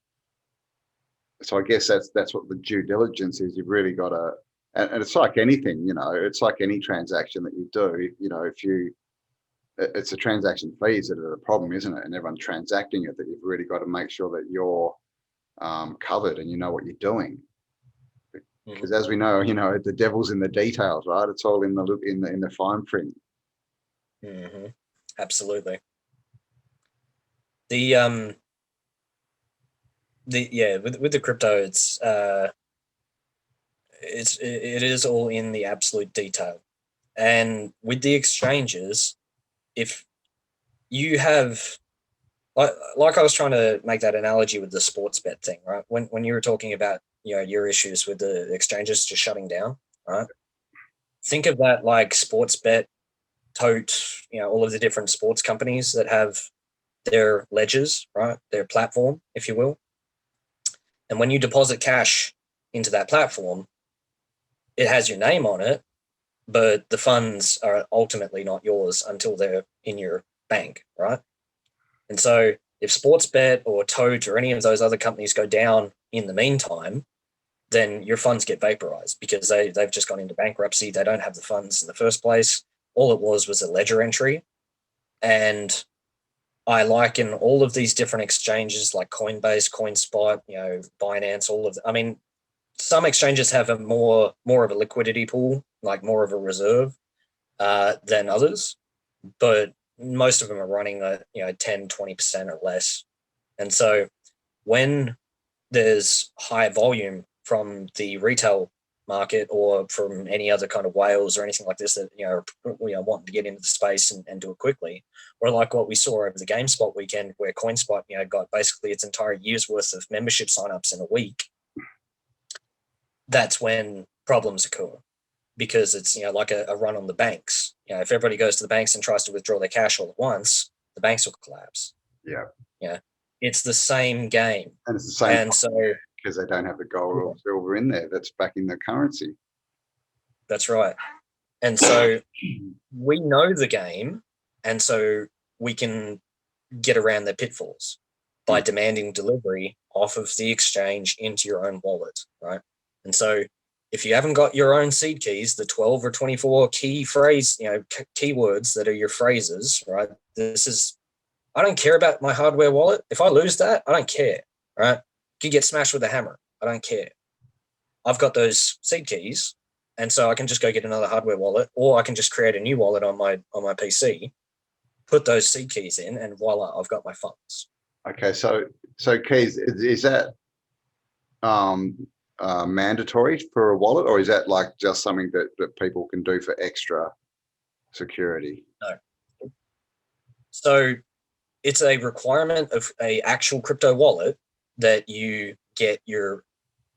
so I guess that's what the due diligence is. You've really got to, and it's like anything, it's like any transaction that you do, it's a transaction fees that are the problem, isn't it? And everyone's transacting it, that you've really got to make sure that you're covered and you know what you're doing. Because as we know, the devil's in the details, right? It's all in the fine print. Absolutely. With the crypto, it is all in the absolute detail. And with the exchanges, if you have, like I was trying to make that analogy with the sports bet thing, right? When you were talking about, your issues with the exchanges just shutting down, right? Think of that like sports bet, tote, all of the different sports companies that have their ledgers, right? Their platform, if you will. And when you deposit cash into that platform, it has your name on it, but the funds are ultimately not yours until they're in your bank, right? And so if Sportsbet or Tote or any of those other companies go down in the meantime, then your funds get vaporized because they've just gone into bankruptcy. They don't have the funds in the first place. All it was a ledger entry. And I liken all of these different exchanges like Coinbase, CoinSpot, Binance, some exchanges have a more of a liquidity pool, like more of a reserve than others, but most of them are running 10, 20% or less. And so when there's high volume from the retail market or from any other kind of whales or anything like this that wanting to get into the space and do it quickly, or like what we saw over the GameSpot weekend where CoinSpot got basically its entire year's worth of membership signups in a week, that's when problems occur, because it's like a run on the banks. If everybody goes to the banks and tries to withdraw their cash all at once, the banks will collapse. It's the same game. And it's the same, and so because they don't have the gold or silver in there that's backing the currency. That's right. And so we know the game, and so we can get around the pitfalls by demanding delivery off of the exchange into your own wallet, right? And so if you haven't got your own seed keys, the 12 or 24 key phrase, keywords that are your phrases, right? I don't care about my hardware wallet. If I lose that, I don't care, right? You can get smashed with a hammer. I don't care. I've got those seed keys, and so I can just go get another hardware wallet, or I can just create a new wallet on my PC, put those seed keys in, and voila, I've got my funds. Okay, so keys, is that mandatory for a wallet, or is that like just something that people can do for extra security? No. So it's a requirement of a actual crypto wallet that you get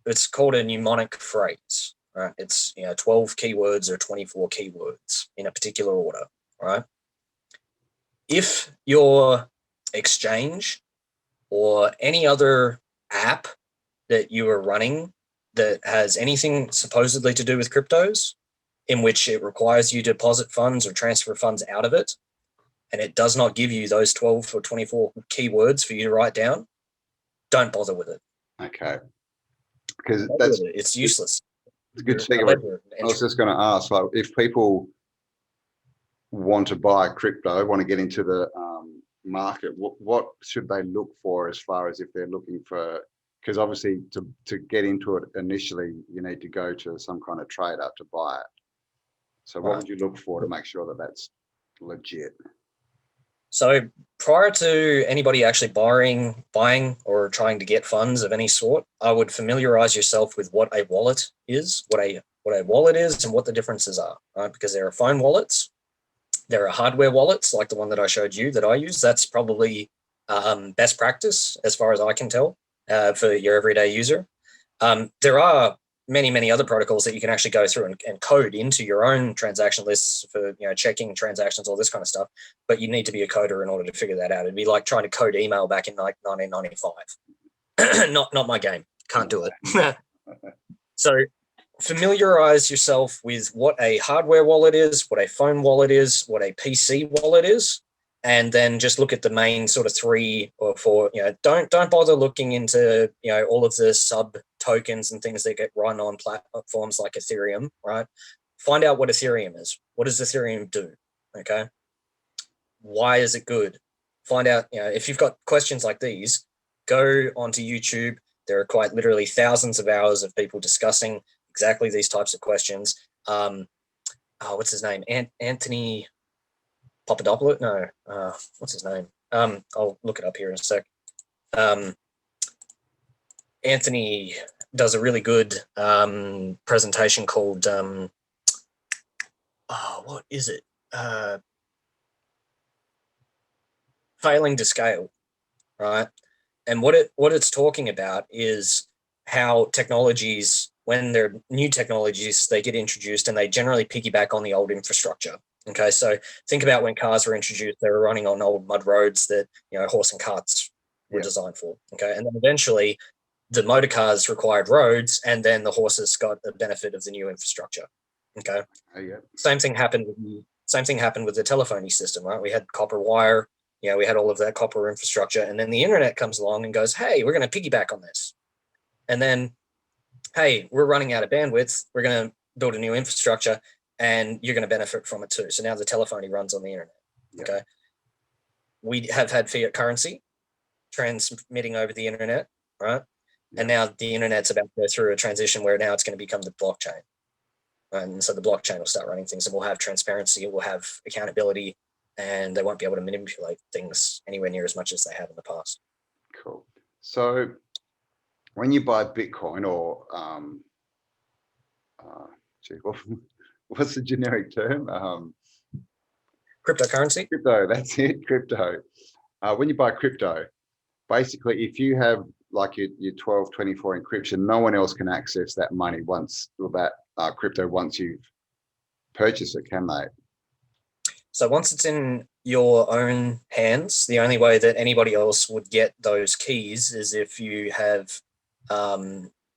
it's called a mnemonic phrase, right? It's 12 keywords or 24 keywords in a particular order, right? If your exchange or any other app that you are running that has anything supposedly to do with cryptos, in which it requires you to deposit funds or transfer funds out of it, and it does not give you those 12 or 24 keywords for you to write down, don't bother with it. Okay. Because it's useless. It's a good segue. I was just going to ask, like, if people want to buy crypto, want to get into the market, what should they look for as far as if they're looking for, because obviously to get into it initially, you need to go to some kind of trader to buy it. So what would you look for to make sure that that's legit? So prior to anybody actually buying or trying to get funds of any sort, I would familiarize yourself with what a wallet is, what a wallet is, and what the differences are, right? Because there are phone wallets, there are hardware wallets like the one that I showed you that I use. That's probably best practice as far as I can tell for your everyday user. There are many other protocols that you can actually go through and code into your own transaction lists for checking transactions, all this kind of stuff, but you need to be a coder in order to figure that out. It'd be like trying to code email back in like 1995. not my game. Can't do it. So familiarize yourself with what a hardware wallet is, what a phone wallet is, what a PC wallet is, and then just look at the main sort of 3 or 4. Don't bother looking into all of the sub tokens and things that get run on platforms like Ethereum, right? Find out what Ethereum is. What does Ethereum do? Okay, why is it good? Find out. If you've got questions like these, go onto YouTube. There are quite literally thousands of hours of people discussing exactly these types of questions. What's his name? Anthony Papadopoulos? No, what's his name? I'll look it up here in a sec. Anthony does a really good presentation called what is it? Failing to scale, right? And what it's talking about is how technologies, when they're new technologies, they get introduced and they generally piggyback on the old infrastructure. Okay, so think about when cars were introduced, they were running on old mud roads that horse and carts were designed for. Okay, and then eventually the motor cars required roads, and then the horses got the benefit of the new infrastructure. Okay, Same thing happened with the telephony system, right? We had copper wire. We had all of that copper infrastructure, and then the internet comes along and goes, hey, we're going to piggyback on this. And then, hey, we're running out of bandwidth. We're going to build a new infrastructure, and you're going to benefit from it too. So now the telephony runs on the internet. Okay. We have had fiat currency transmitting over the internet, right? And now the internet's about to go through a transition where now it's going to become the blockchain. And so the blockchain will start running things, and we'll have transparency, we'll have accountability, and they won't be able to manipulate things anywhere near as much as they have in the past. Cool. So when you buy Bitcoin or gee, what's the generic term? Cryptocurrency. Crypto. That's it. Crypto. When you buy crypto, basically, if you have like your 1224 encryption, no one else can access that money once, or that crypto once you've purchased it, can they? So once it's in your own hands, the only way that anybody else would get those keys is if you have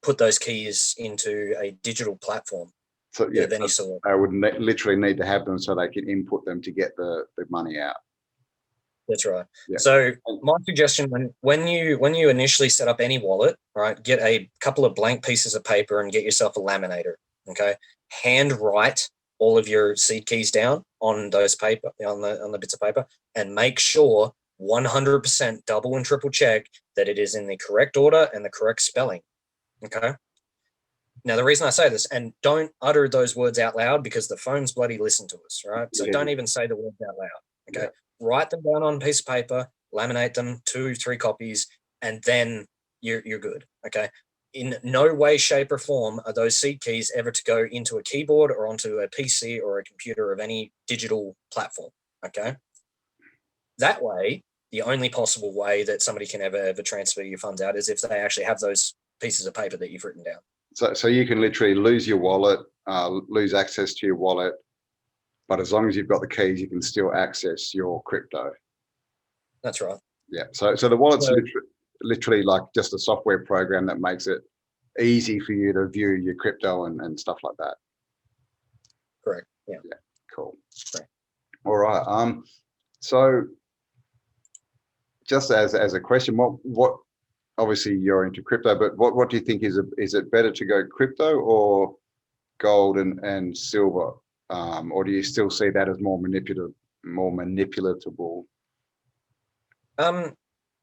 put those keys into a digital platform So yeah, of any sort. they would literally need to have them so they can input them to get the money out. That's right. Yeah. So my suggestion when you initially set up any wallet, right, get a couple of blank pieces of paper and get yourself a laminator. Okay, hand write all of your seed keys down on those paper on the bits of paper, and make sure 100% double and triple check that it is in the correct order and the correct spelling. Okay. Now the reason I say this, and don't utter those words out loud because the phones bloody listen to us, right? So don't even say the words out loud. Okay. Yeah. Write them down on a piece of paper, laminate them, 2-3 copies, and then you're good. Okay. In no way, shape, or form are those seed keys ever to go into a keyboard or onto a PC or a computer of any digital platform. Okay. That way, the only possible way that somebody can ever transfer your funds out is if they actually have those pieces of paper that you've written down. So you can literally lose your wallet, lose access to your wallet, but as long as you've got the keys, you can still access your crypto. That's right. Yeah. So the wallet's literally like just a software program that makes it easy for you to view your crypto and stuff like that. Correct. Yeah. Yeah. Cool. Correct. All right. So just as a question, what obviously you're into crypto, but what do you think is it better to go crypto or gold and silver, or do you still see that as more manipulatable?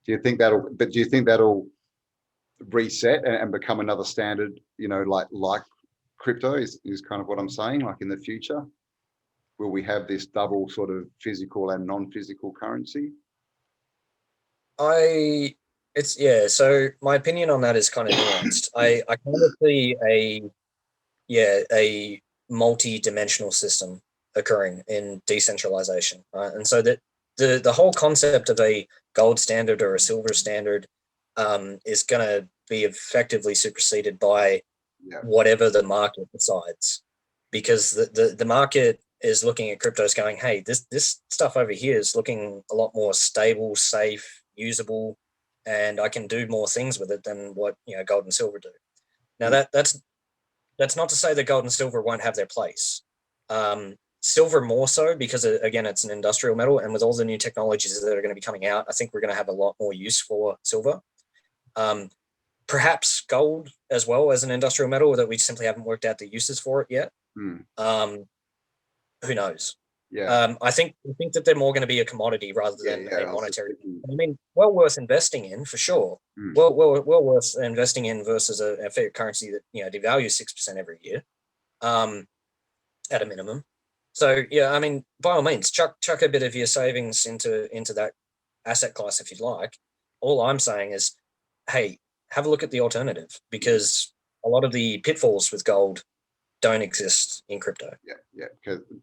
Do you think that'll reset and become another standard? You know, like crypto is kind of what I'm saying. Like in the future, will we have this double sort of physical and non-physical currency? So my opinion on that is kind of nuanced. I kind of see a multi-dimensional system occurring in decentralization, right? And so that the whole concept of a gold standard or a silver standard is going to be effectively superseded by whatever the market decides, because the market is looking at cryptos going, hey, this stuff over here is looking a lot more stable, safe, usable, and I can do more things with it than what gold and silver do. Now that's not to say that gold and silver won't have their place. Silver more so because again it's an industrial metal, and with all the new technologies that are going to be coming out, I think we're going to have a lot more use for silver. Perhaps gold as well as an industrial metal that we simply haven't worked out the uses for it yet. Who knows? Yeah. I think that they're more going to be a commodity rather than a monetary. I mean, well worth investing in for sure. Well worth investing in versus a fiat currency that devalues 6% every year, at a minimum. So yeah, I mean, by all means, chuck a bit of your savings into that asset class if you'd like. All I'm saying is, hey, have a look at the alternative, because a lot of the pitfalls with gold don't exist in crypto. Yeah.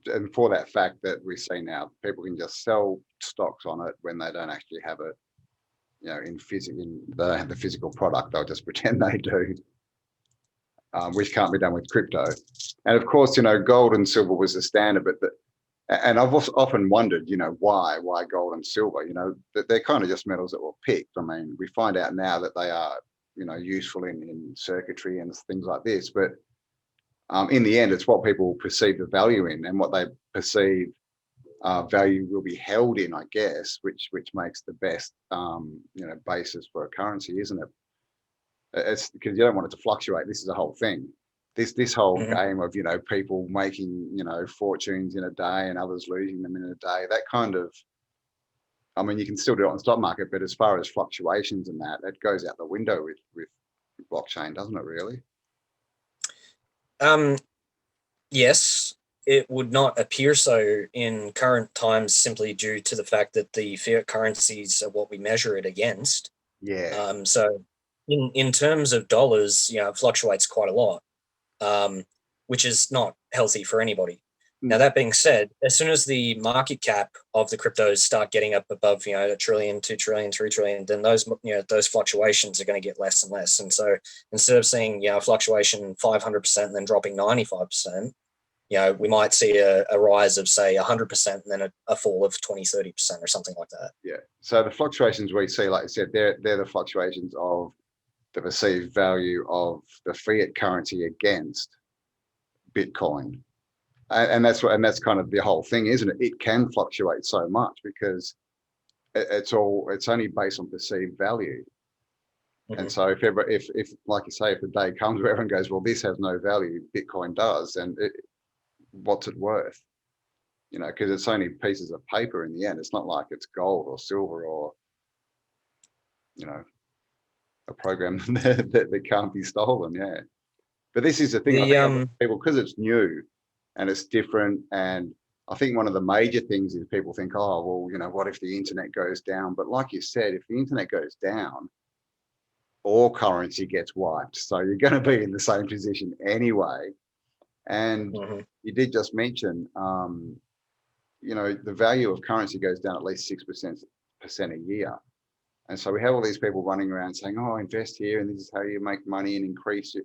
And for that fact that we see now, people can just sell stocks on it when they don't actually have it, they don't have the physical product. They'll just pretend they do, which can't be done with crypto. And of course, gold and silver was the standard, and I've often wondered, why gold and silver? That they're kind of just metals that were picked. I mean, we find out now that they are, useful in circuitry and things like this, but in the end, it's what people perceive the value in, and what they perceive value will be held in, I guess, which makes the best, basis for a currency, isn't it? It's because you don't want it to fluctuate. This is the whole thing. This whole game of people making fortunes in a day and others losing them in a day. That kind of, I mean, you can still do it on the stock market, but as far as fluctuations and that, it goes out the window with blockchain, doesn't it? Really? Yes, it would not appear so in current times, simply due to the fact that the fiat currencies are what we measure it against. So in terms of dollars, it fluctuates quite a lot, which is not healthy for anybody. Now, that being said, as soon as the market cap of the cryptos start getting up above, $1 trillion, 2 trillion, 3 trillion, then those fluctuations are going to get less and less. And so instead of seeing, fluctuation 500% and then dropping 95%, we might see a rise of, say, 100% and then a fall of 20, 30% or something like that. Yeah. So the fluctuations we see, like I said, they're the fluctuations of the perceived value of the fiat currency against Bitcoin. And that's kind of the whole thing, isn't it? It can fluctuate so much because it's only based on perceived value. Mm-hmm. And so if like you say, if the day comes where everyone goes, well, this has no value, Bitcoin does, and what's it worth? Because it's only pieces of paper in the end. It's not like it's gold or silver or, a program that can't be stolen. Yeah. But this is the thing, I think people, because it's new and it's different. And I think one of the major things is people think, oh, well, what if the internet goes down? But like you said, if the internet goes down, all currency gets wiped. So you're going to be in the same position anyway. And you did just mention, the value of currency goes down at least 6% a year. And so we have all these people running around saying, oh, invest here and this is how you make money and increase it.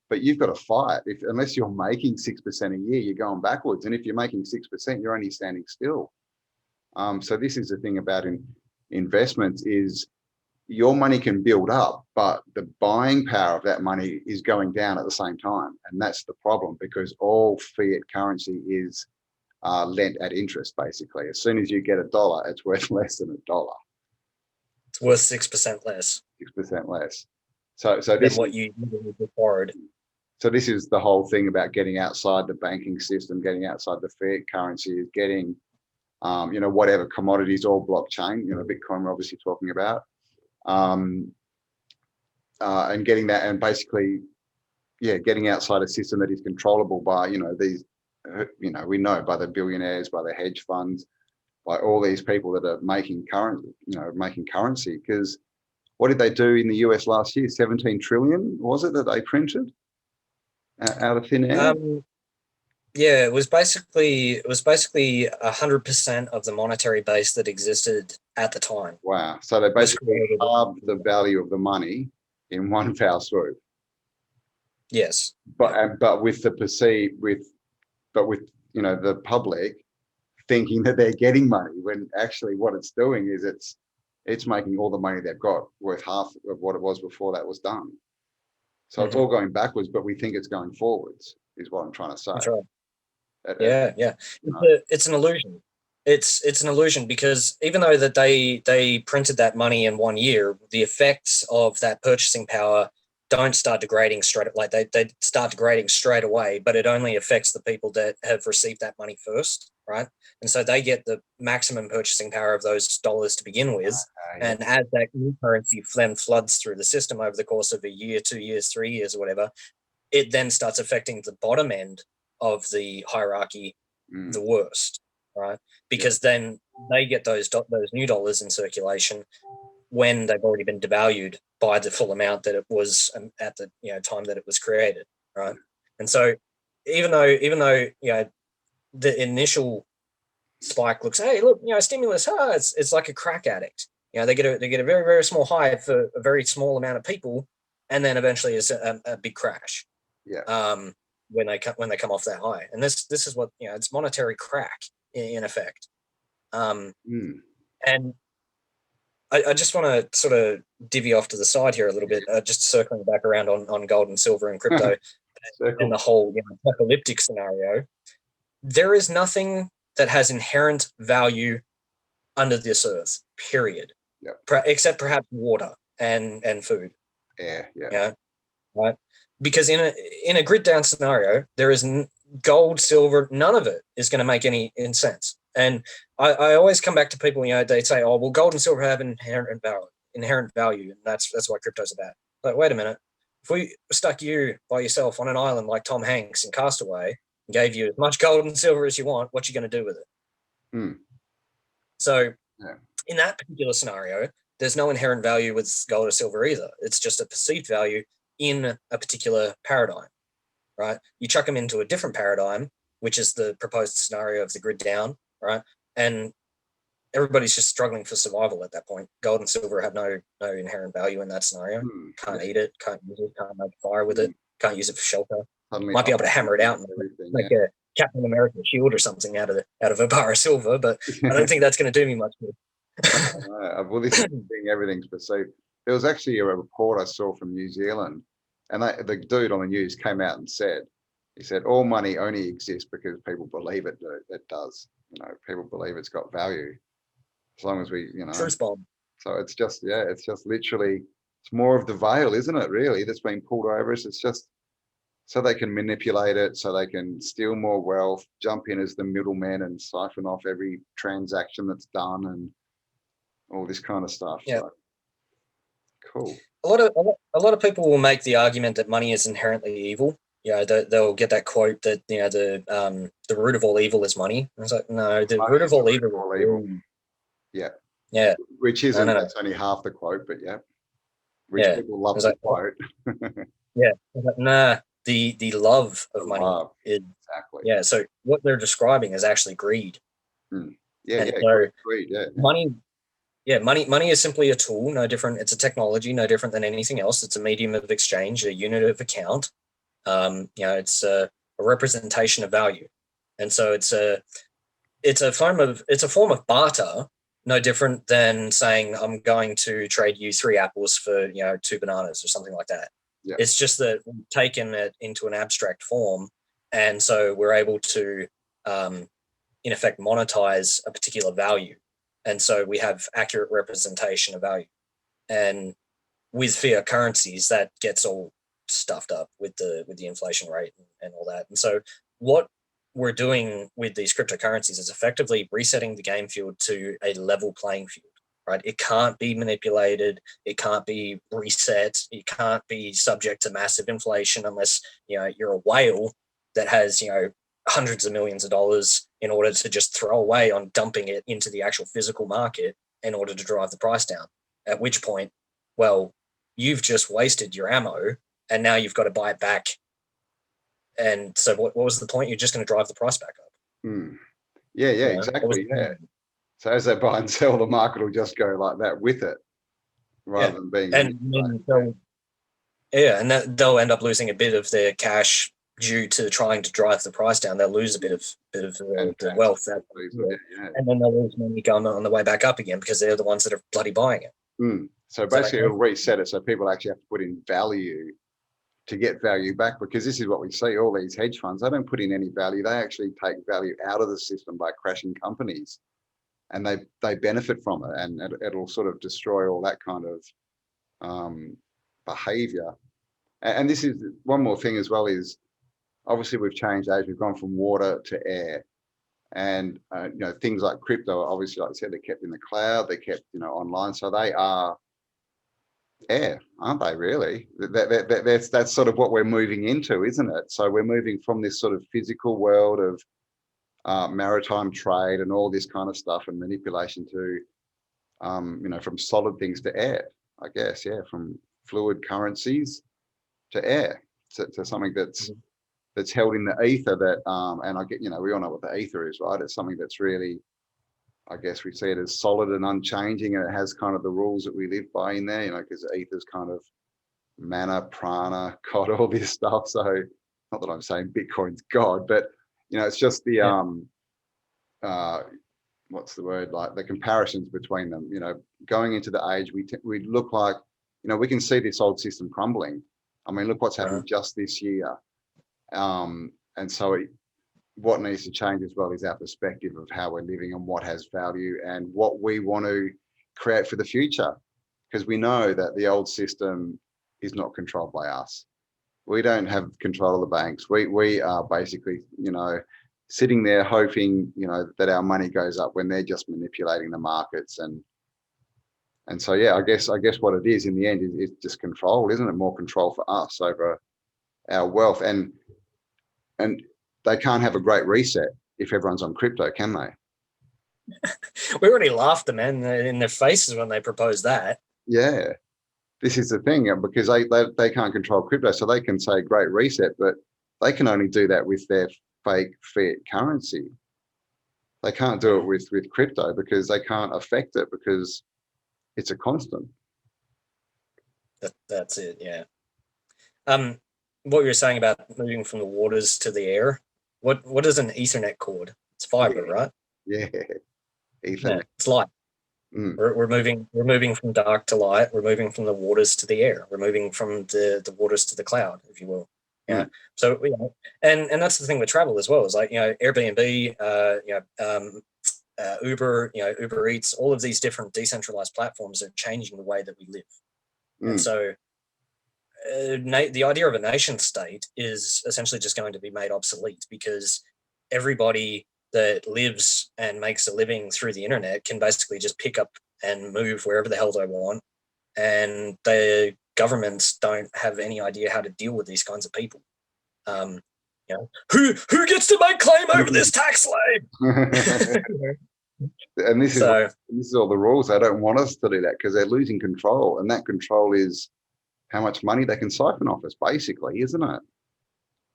But you've got to fight. Unless you're making 6% a year, you're going backwards. And if you're making 6%, you're only standing still. So this is the thing about investments is your money can build up, but the buying power of that money is going down at the same time. And that's the problem, because all fiat currency is lent at interest, basically. As soon as you get $1, it's worth less than $1. It's worth 6% less. 6% less. So than this what you borrowed. So this is the whole thing about getting outside the banking system, getting outside the fiat currency, is getting, whatever commodities, all blockchain. Bitcoin we're obviously talking about, and getting that, and basically, getting outside a system that is controllable by these, we know, by the billionaires, by the hedge funds, by all these people that are making currency. Because what did they do in the US last year? 17 trillion, was it, that they printed out of thin air? It was basically 100% of the monetary base that existed at the time. Wow! So they basically halved the value of the money in one foul swoop. Yes, but with the public thinking that they're getting money, when actually what it's doing is it's making all the money they've got worth half of what it was before that was done. So it's all going backwards, but we think it's going forwards, is what I'm trying to say. That's right. It's an illusion. It's an illusion, because even though that they printed that money in 1 year, the effects of that purchasing power don't start degrading they start degrading straight away, but it only affects the people that have received that money first, right? And so they get the maximum purchasing power of those dollars to begin with. And as that new currency then floods through the system over the course of a year, 2 years, 3 years, or whatever, it then starts affecting the bottom end of the hierarchy the worst, right? Because then they get those new dollars in circulation when they've already been devalued by the full amount that it was at the time that it was created, right? And so even though the initial spike looks, hey, look, stimulus, it's like a crack addict. They get a very, very small high for a very small amount of people, and then eventually it's a big crash. When they come off that high, and this is what it's monetary crack in effect. And I just want to sort of divvy off to the side here a little bit, just circling back around on gold and silver and crypto and the whole apocalyptic scenario. There is nothing that has inherent value under this earth, period. Except perhaps water and food. Right. Because in a grid down scenario, there is gold, silver, none of it is going to make any sense. And I always come back to people, they say, oh, well, gold and silver have inherent value, and that's what crypto's about. Like, wait a minute. If we stuck you by yourself on an island like Tom Hanks in Castaway and gave you as much gold and silver as you want, what you going to do with it? So in that particular scenario, there's no inherent value with gold or silver either. It's just a perceived value in a particular paradigm, right? You chuck them into a different paradigm, which is the proposed scenario of the grid down, right? And everybody's just struggling for survival at that point. Gold and silver have no inherent value in that scenario. Can't eat it, can't use it, can't make fire with it, can't use it for shelter. Suddenly Might be able to hammer it out and make a Captain America shield or something out of a bar of silver, but I don't think that's going to do me much good. Well, this is the thing, everything's perceived. There was actually a report I saw from New Zealand, and the dude on the news came out and said, he said, all money only exists because people believe it does. You know, people believe it's got value. As long as we, you know. Truth bomb. So it's just, yeah, it's just literally, it's more of the veil, isn't it, really, that's been pulled over us. It's just so they can manipulate it, so they can steal more wealth, jump in as the middleman and siphon off every transaction that's done and all this kind of stuff. Yeah. So, cool. A lot of people will make the argument that money is inherently evil. You know, they'll get that quote that, you know, the root of all evil is money. I was like, no, the root of all evil is evil. Yeah. Yeah. Which isn't, no. That's only half the quote, but yeah. Rich people love the quote. Yeah. Like, nah, the love of money is exactly. Yeah. So what they're describing is actually greed. Yeah, so greed, yeah. Money is simply a tool, no different. It's a technology, no different than anything else. It's a medium of exchange, a unit of account. You know, it's a representation of value, and so it's a form of barter, no different than saying I'm going to trade you 3 apples for, you know, 2 bananas or something like that. Yeah. It's just that we've taken it into an abstract form, and so we're able to, in effect, monetize a particular value, and so we have accurate representation of value. And with fiat currencies, that gets all stuffed up with the inflation rate and all that. And so what we're doing with these cryptocurrencies is effectively resetting the game field to a level playing field, right? It can't be manipulated. It can't be reset. It can't be subject to massive inflation unless, you know, you're a whale that has, you know, hundreds of millions of dollars in order to just throw away on dumping it into the actual physical market in order to drive the price down. At which point, well, you've just wasted your ammo and now you've got to buy it back. And so what was the point? You're just going to drive the price back up. Yeah, exactly. Yeah. So as they buy and sell, the market will just go like that with it rather than being. And they'll end up losing a bit of their cash due to trying to drive the price down. They'll lose a bit of the wealth, and then they'll lose money going on the way back up again because they're the ones that are bloody buying it. So basically, it'll reset it so people actually have to put in value to get value back, because this is what we see, all these hedge funds, they don't put in any value. They actually take value out of the system by crashing companies, and they benefit from it, and it'll sort of destroy all that kind of behavior. And this is one more thing as well, is obviously we've changed age. We've gone from water to air, and you know, things like crypto, obviously, like I said, they're kept in the cloud, they're kept, you know, online, so they are air, aren't they? Really, that's sort of what we're moving into, isn't it? So we're moving from this sort of physical world of maritime trade and all this kind of stuff and manipulation to, you know, from solid things to air, I guess. Yeah, from fluid currencies to air, to something that's held in the ether. That and I get, you know, we all know what the ether is, right? It's something that's really, I guess we see it as solid and unchanging, and it has kind of the rules that we live by in there, you know, because ether's kind of mana, prana, God, all this stuff. So not that I'm saying Bitcoin's God, but, you know, it's just the, what's the word, like the comparisons between them, you know, going into the age, we look like, you know, we can see this old system crumbling. I mean, look what's happened just this year. And so what needs to change as well is our perspective of how we're living and what has value and what we want to create for the future, because we know that the old system is not controlled by us. We don't have control of the banks. We are basically, you know, sitting there hoping, you know, that our money goes up when they're just manipulating the markets. And so, yeah, I guess what it is in the end is just control, isn't it? More control for us over our wealth. And they can't have a great reset if everyone's on crypto, can they? We already laughed them in their faces when they proposed that. Yeah, this is the thing, because they can't control crypto, so they can say great reset, but they can only do that with their fake fiat currency. They can't do it with crypto because they can't affect it because it's a constant. That's it. Yeah. What you were saying about moving from the waters to the air. What is an Ethernet cord? It's fiber, right? Yeah, Yeah, Ethernet. it's light. Mm. We're moving from dark to light. We're moving from the waters to the air. We're moving from the waters to the cloud, if you will. Yeah. Mm. So and that's the thing with travel as well. Is like Airbnb, Uber, Uber Eats, all of these different decentralized platforms are changing the way that we live. And so the idea of a nation state is essentially just going to be made obsolete because everybody that lives and makes a living through the internet can basically just pick up and move wherever the hell they want. And the governments don't have any idea how to deal with these kinds of people. Who gets to make claim over this tax slave? And this So, is all the rules. They don't want us to do that because they're losing control, and that control is how much money they can siphon off us, basically, isn't it?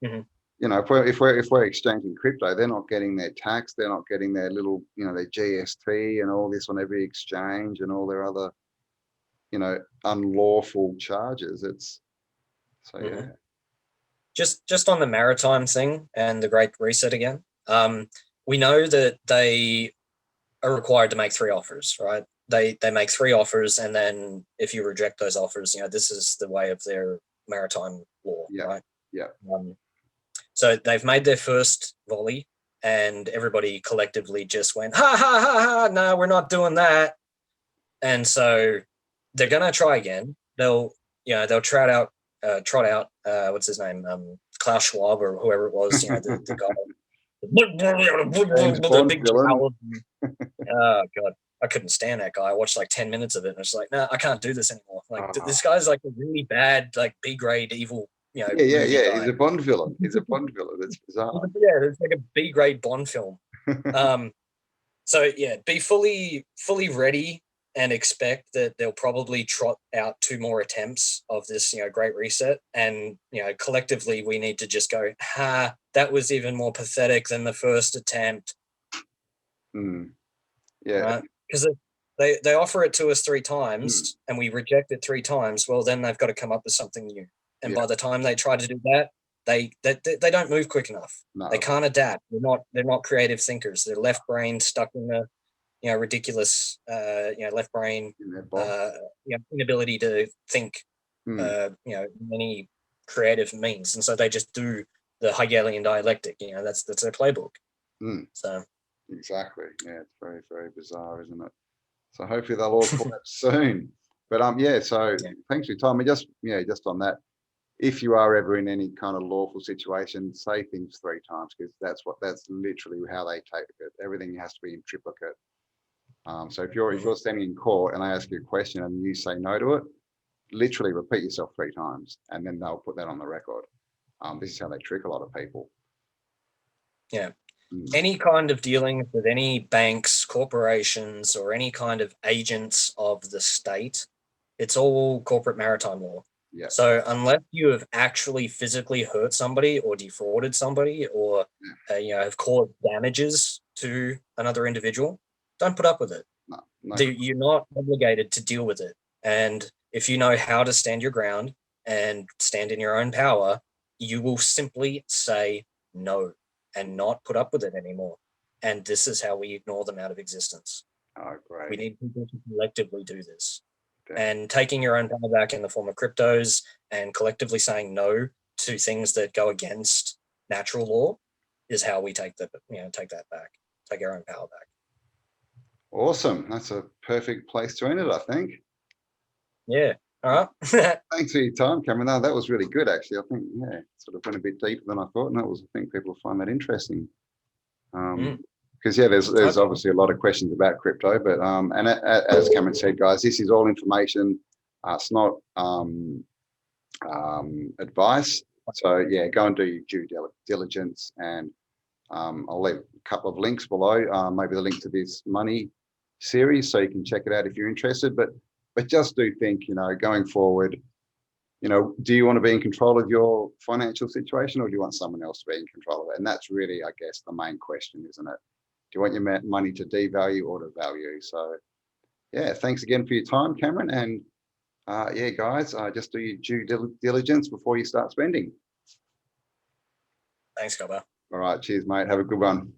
mm-hmm. If we're exchanging crypto, they're not getting their tax, they're not getting their little, their GST and all this on every exchange and all their other, unlawful charges. Yeah. Just on the maritime thing and the Great Reset again. We know that they are required to make 3 offers, right? They make 3 offers, and then if you reject those offers, this is the way of their maritime law, right? Yeah. So they've made their first volley, and everybody collectively just went, ha ha ha ha! No, we're not doing that. And so they're gonna try again. They'll trot out what's his name, Klaus Schwab or whoever it was, the guy. The big jowl. Oh god, I couldn't stand that guy. I watched like 10 minutes of it and I was like, I can't do this anymore. Like this guy's like a really bad, like B-grade evil, Yeah. guy. He's a Bond villain. It's bizarre. Yeah, it's like a B-grade Bond film. So yeah, be fully ready and expect that they'll probably trot out 2 more attempts of this, Great Reset. And, collectively we need to just go, that was even more pathetic than the first attempt. Yeah. Right? Because they offer it to us 3 times and we reject it 3 times. Well, then they've got to come up with something new. And by the time they try to do that, they don't move quick enough. No. They can't adapt. They're not creative thinkers. They're left brain stuck in the ridiculous left brain inability to think many creative means, and so they just do the Hegelian dialectic. That's their playbook. So exactly, yeah, it's very, very bizarre, isn't it? So hopefully they'll all collapse soon. But so thanks for your time. And just on that, if you are ever in any kind of lawful situation, say things 3 times, because that's literally how they take it. Everything has to be in triplicate. So if you're standing in court and I ask you a question and you say no to it, literally repeat yourself 3 times, and then they'll put that on the record. This is how they trick a lot of people. Yeah. Any kind of dealings with any banks, corporations, or any kind of agents of the state, it's all corporate maritime law. Yeah. So unless you have actually physically hurt somebody or defrauded somebody or have caused damages to another individual, don't put up with it. No. You're not obligated to deal with it. And if you know how to stand your ground and stand in your own power, you will simply say no and not put up with it anymore. And this is how we ignore them out of existence. Oh, great. We need people to collectively do this. Okay. And taking your own power back in the form of cryptos and collectively saying no to things that go against natural law is how we take that back, take our own power back. Awesome. That's a perfect place to end it, I think. Yeah. All right. Thanks for your time, Cameron. No, that was really good, actually. I think, sort of went a bit deeper than I thought, and I think people will find that interesting. Because there's obviously a lot of questions about crypto, but and as Cameron said, guys, this is all information. It's not advice. So go and do your due diligence and I'll leave a couple of links below, maybe the link to this money series, so you can check it out if you're interested. But just do think, going forward, do you want to be in control of your financial situation, or do you want someone else to be in control of it? And that's really, I guess, the main question, isn't it? Do you want your money to devalue or to value? So yeah, thanks again for your time, Cameron. And yeah, guys, just do your due diligence before you start spending. Thanks, Cobber. All right, cheers, mate. Have a good one.